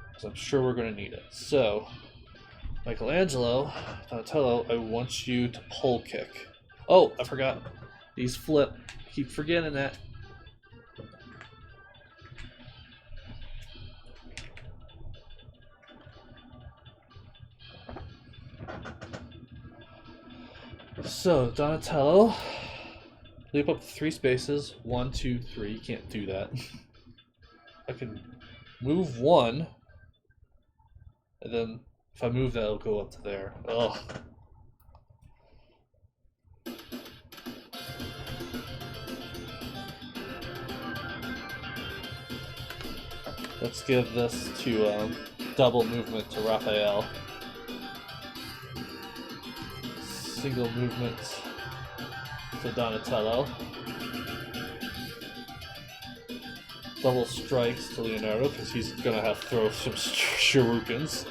because I'm sure we're going to need it. So, Michelangelo, Donatello, I want you to pole kick. Oh, I forgot. These flip. Keep forgetting that. So, Donatello, leap up 3 spaces. 1, 2, 3. You can't do that. I can move 1, and then if I move that, it'll go up to there. Ugh. Let's give this to double movement to Raphael. Single movement to Donatello. Double strikes to Leonardo because he's gonna have to throw some shurikens.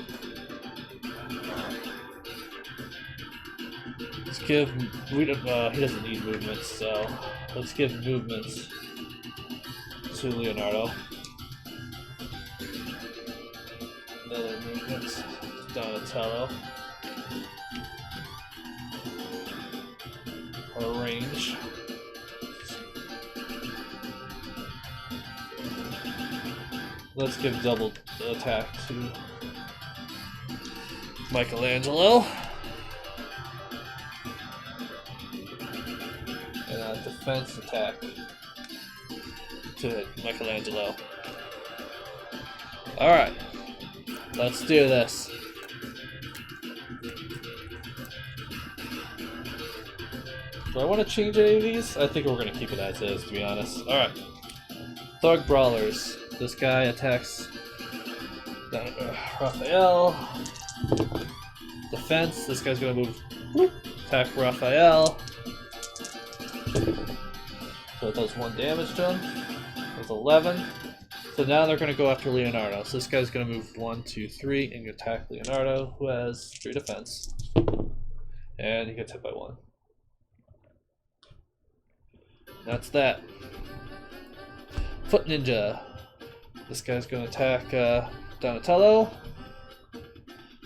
Let's give he doesn't need movements, so let's give movements to Leonardo. Another movement to Donatello. Or range. Let's give double attack to Michelangelo. And a defense attack to Michelangelo. Alright, let's do this. Do I want to change any of these? I think we're going to keep it as is, to be honest. Alright. Thug Brawlers. This guy attacks Raphael. Defense. This guy's going to move. Attack Raphael. So it does 1 damage to him. That's 11. So now they're going to go after Leonardo. So this guy's going to move 1, 2, 3 and attack Leonardo, who has 3 defense. And he gets hit by 1. That's that. Foot Ninja. This guy's going to attack Donatello,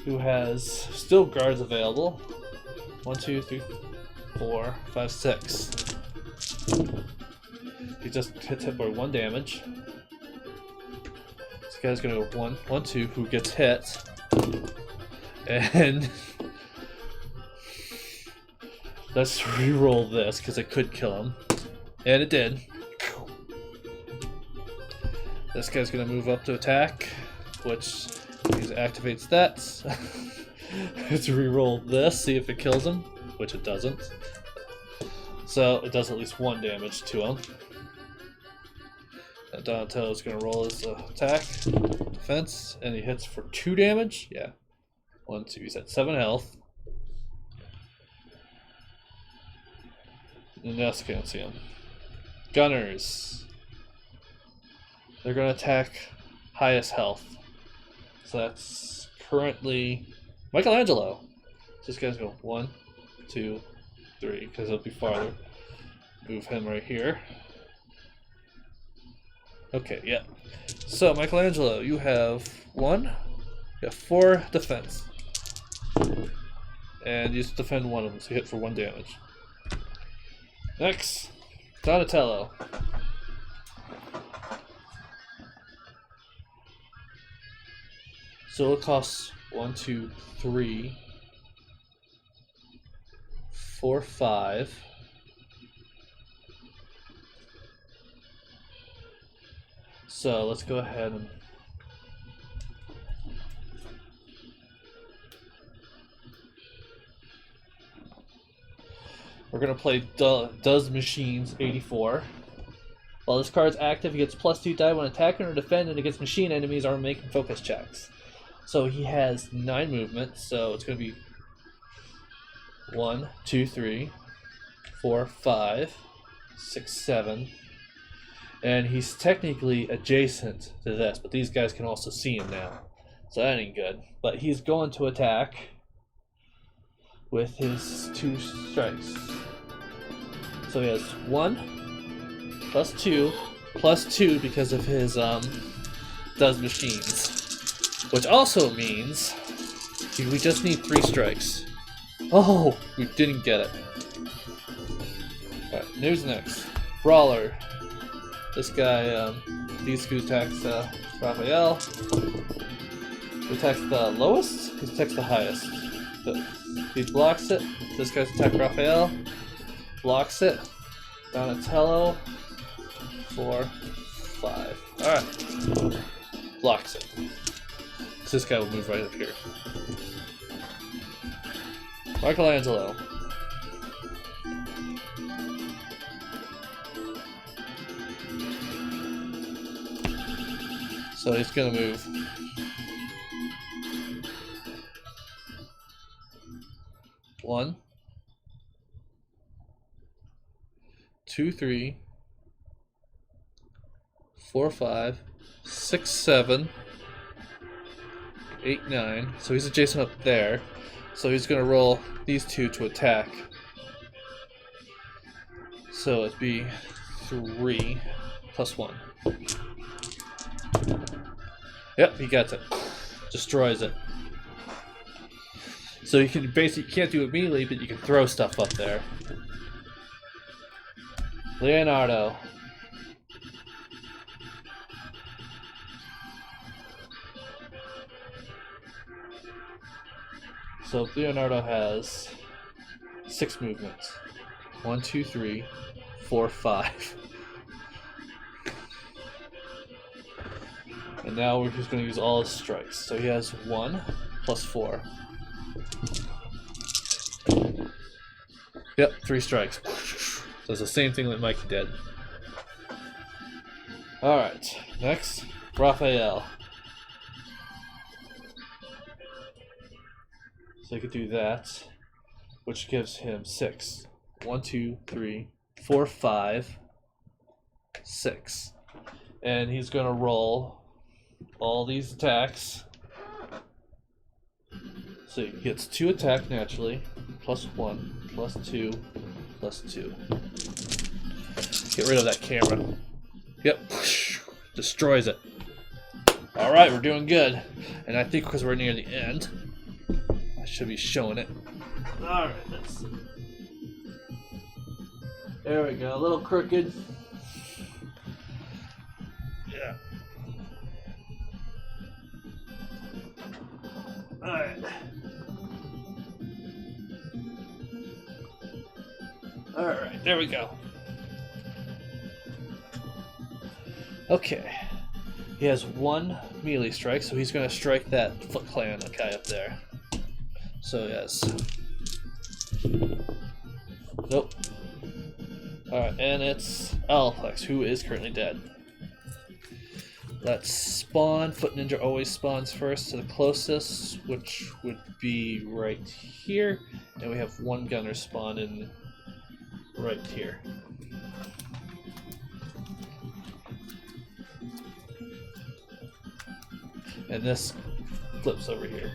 who has still guards available. 1, 2, 3, 4, 5, 6. He just gets hit by 1 damage. This guy's going to go 1, 1, 2, who gets hit. And let's re-roll this because it could kill him. And it did. This guy's gonna move up to attack, which he activates that. Let's re-roll this, see if it kills him, which it doesn't. So it does at least 1 damage to him. Donatello's gonna roll his attack, defense, and he hits for 2 damage. Yeah. 1, 2, he's at 7 health. And now I can't see him. Gunners. They're going to attack highest health. So that's currently Michelangelo. So this guy's going 1, 2, 3, because it'll be farther. Move him right here. Okay, yeah. So Michelangelo, you have 1. You have 4 defense. And you just defend 1 of them, so you hit for 1 damage. Next, Donatello. So it costs 1, 2, 3, 4, 5. So let's go ahead and we're going to play Does Machines 84. While this card's active, he gets +2 die when attacking or defending against machine enemies or making focus checks. So he has 9 movement, so it's going to be 1, 2, 3, 4, 5, 6, 7. And he's technically adjacent to this, but these guys can also see him now. So that ain't good. But he's going to attack with his 2 strikes. So he has 1 plus 2 plus 2 because of his does machines. Which also means we just need 3 strikes. Oh, we didn't get it. Alright, who's next? Brawler. This guy, these two attacks Raphael. He attacks the lowest, he attacks the highest. He blocks it. This guy's attack Raphael. Blocks it. Donatello. 4, 5. Alright. Blocks it. So this guy will move right up here. Michelangelo. So he's gonna move. One, 2, 3, 4, 5, 6, 7, 8, 9. So he's adjacent up there. So he's gonna roll these 2 to attack. So it'd be 3 plus 1. Yep, he gets it. Destroys it. So you can basically can't do it immediately, but you can throw stuff up there. Leonardo. So Leonardo has 6 movements. 1, 2, 3, 4, 5. And now we're just going to use all his strikes. So he has 1 plus 4. Yep, 3 strikes. So it's the same thing that Mikey did. Alright, next, Raphael. So he could do that, which gives him 6. 1, 2, 3, 4, 5, 6. And he's going to roll all these attacks. So he gets 2 attack naturally, plus 1, plus 2, plus 2. Get rid of that camera. Yep, destroys it. Alright, we're doing good. And I think because we're near the end, I should be showing it. Alright, let's see. There we go, a little crooked. Yeah. Alright. Alright, there we go. Okay. He has 1 melee strike, so he's going to strike that Foot Clan guy up there. So, yes. Nope. Alright, and it's Alplex, who is currently dead. Let's spawn. Foot Ninja always spawns first to the closest, which would be right here. And we have 1 gunner spawn in right here. And this flips over here.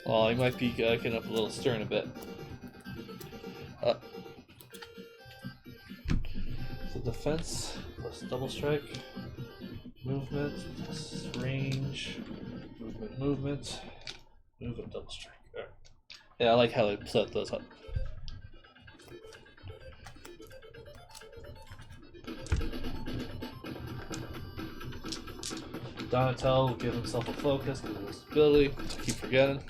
Oh, he might be getting up a little stern a bit. So defense plus double strike, movement plus range, movement, double strike. Right. Yeah, I like how they set those up. Donatello will give himself a focus because of his ability. I keep forgetting.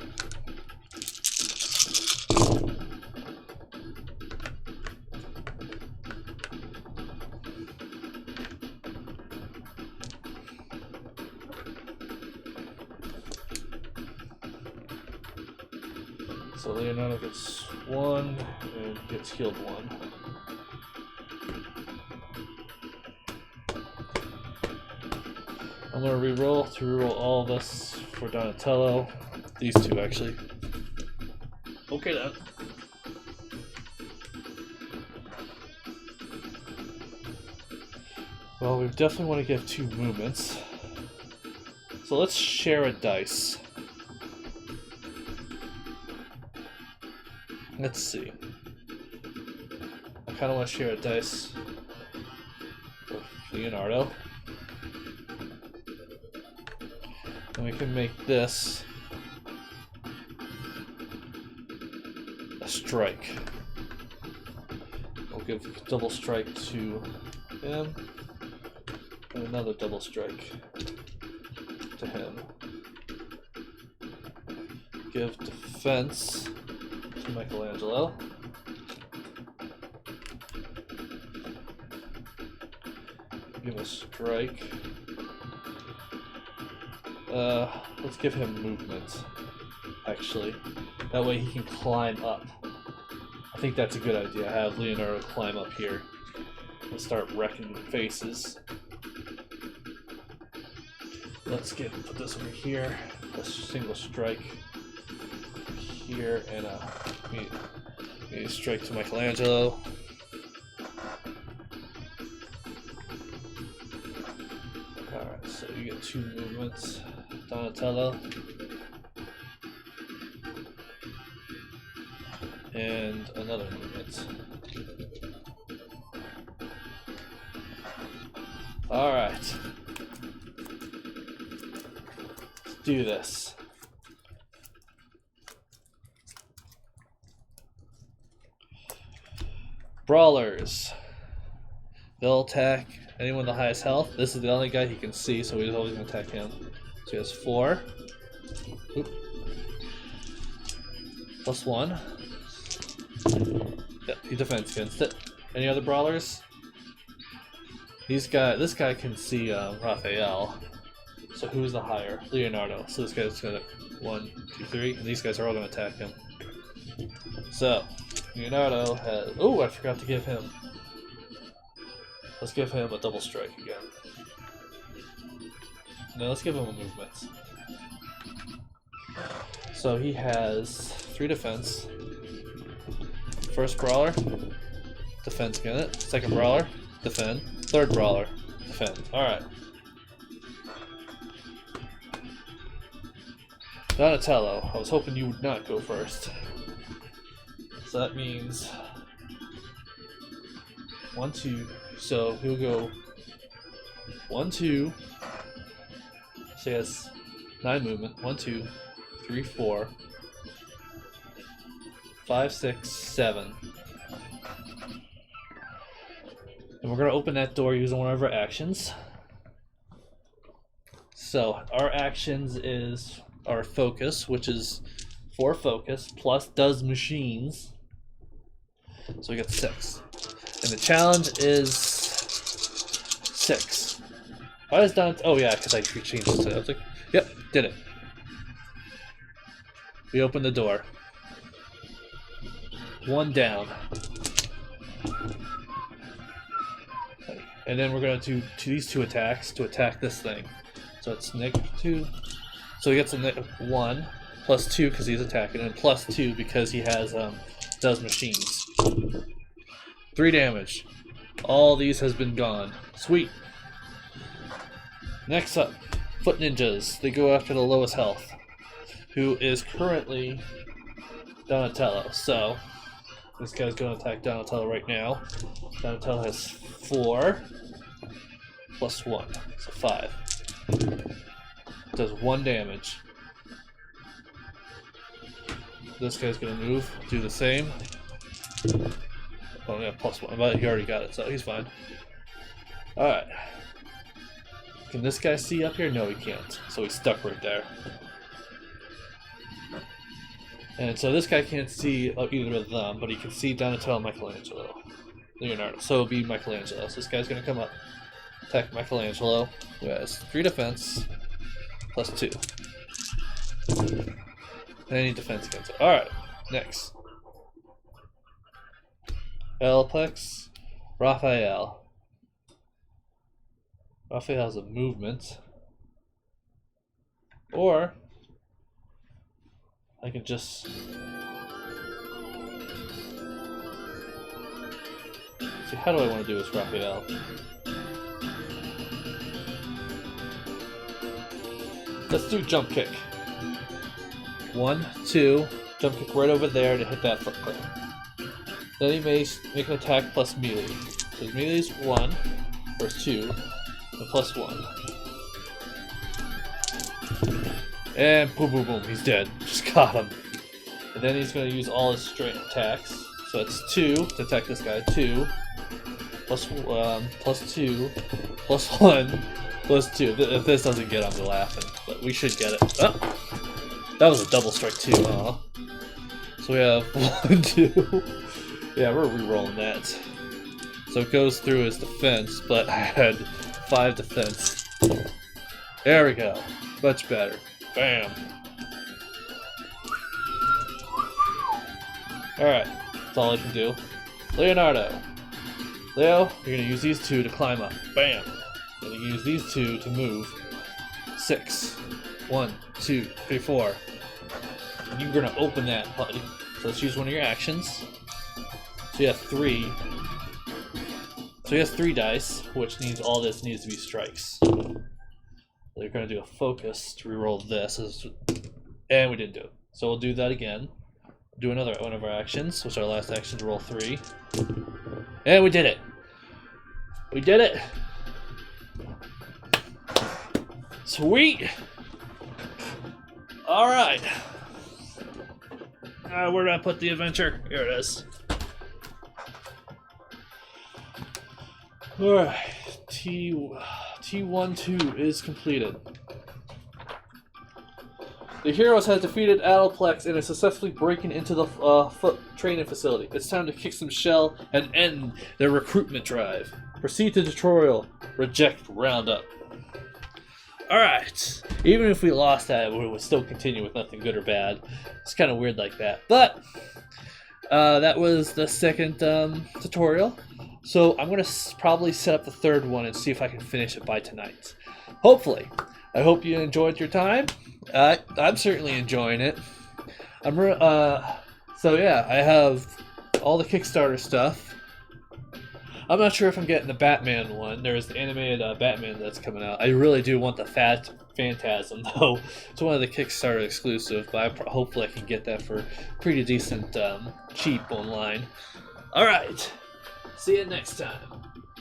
So Leonardo gets 1 and gets healed 1. I'm going to reroll all this for Donatello. These 2 actually. Okay then. Well, we definitely want to give 2 movements. So let's share a dice. Let's see. I kind of want to share a dice with Leonardo. And we can make this a strike. We'll give double strike to him. And another double strike to him. Give defense to Michelangelo. Give a strike. Let's give him movement, actually. That way he can climb up. I think that's a good idea, have Leonardo climb up here and start wrecking faces. Let's put this over here, a single strike here, and a strike to Michelangelo. Alright, so you get 2 movements. Donatello. And another movement. Alright. Let's do this. Brawlers. They'll attack anyone with the highest health. This is the only guy he can see, so he's always going to attack him. So he has 4. Oop. Plus 1. Yep, he defends against it. Any other brawlers? This guy can see Raphael. So who's the higher? Leonardo. So this guy's gonna 1, 2, 3, and these guys are all gonna attack him. So Leonardo has. Oh, I forgot to give him. Let's give him a double strike again. No, let's give him a movement. So he has 3 defense. First brawler, defense against it. Second brawler, defend. Third brawler, defend. Alright. Donatello, I was hoping you would not go first. So that means 1, 2. So he'll go 1, 2. So he has 9 movement. 1, 2, 3, 4, 5, 6, 7. And we're going to open that door using one of our actions. So our actions is our focus, which is 4 focus, plus does machines. So we got 6. And the challenge is 6. Why is Don? Oh yeah, because I changed it. I was like, yep, did it. We open the door. 1 down. And then we're going to do these 2 attacks to attack this thing. So it's Nick 2. So he gets a 1 plus 2 because he's attacking, and plus 2 because he has does machines. 3 damage. All these has been gone. Sweet. Next up, Foot Ninjas. They go after the lowest health, who is currently Donatello. So this guy's going to attack Donatello right now. Donatello has 4 plus 1, so 5. Does 1 damage. This guy's going to move, do the same. Oh yeah, plus 1, but he already got it, so he's fine. Alright. Can this guy see up here? No, he can't. So he's stuck right there. And so this guy can't see either of them, but he can see Donatello and Michelangelo. Leonardo. So it'll be Michelangelo. So this guy's going to come up, attack Michelangelo, who has 3 defense, plus 2. And any defense against it. Alright, next. Elplex, Raphael. Raphael has a movement. Or I can just See, how do I want to do this, Raphael? Let's do jump kick. 1, 2, jump kick right over there to hit that foot clip. Then he may make an attack plus melee. So his melee is 1, or 2, and plus 1. And boom, boom, boom, he's dead. Just got him. And then he's going to use all his straight attacks. So it's 2 to attack this guy. 2, plus 2, plus 1, plus 2. If this doesn't get him, I'm laughing. But we should get it. Oh! That was a double strike too, huh? So we have 1, 2. Yeah, we're re-rolling that. So it goes through his defense, but I had 5 defense. There we go. Much better. Bam. Alright, that's all I can do. Leonardo. Leo, you're gonna use these 2 to climb up. Bam. And you use these 2 to move. 6. 1, 2, 3, 4. And you're gonna open that, buddy. So let's use one of your actions. So you have 3. So he has 3 dice, which means all this needs to be strikes. So you're gonna do a focus to reroll this, and we didn't do it. So we'll do that again. Do another one of our actions, which is our last action to roll 3. And we did it! We did it! Sweet! Alright. Where did I put the adventure? Here it is. Alright. T12 is completed. The heroes have defeated Adelplex and are successfully breaking into the foot training facility. It's time to kick some shell and end their recruitment drive. Proceed to tutorial. Reject roundup. Alright. Even if we lost that, we would still continue with nothing good or bad. It's kind of weird like that. But that was the second tutorial. So I'm going to probably set up the third one and see if I can finish it by tonight. Hopefully. I hope you enjoyed your time. I'm certainly enjoying it. So yeah, I have all the Kickstarter stuff. I'm not sure if I'm getting the Batman one. There's the animated Batman that's coming out. I really do want the Phantasm though. It's one of the Kickstarter exclusive, but hopefully I can get that for pretty decent cheap online. Alright, see you next time.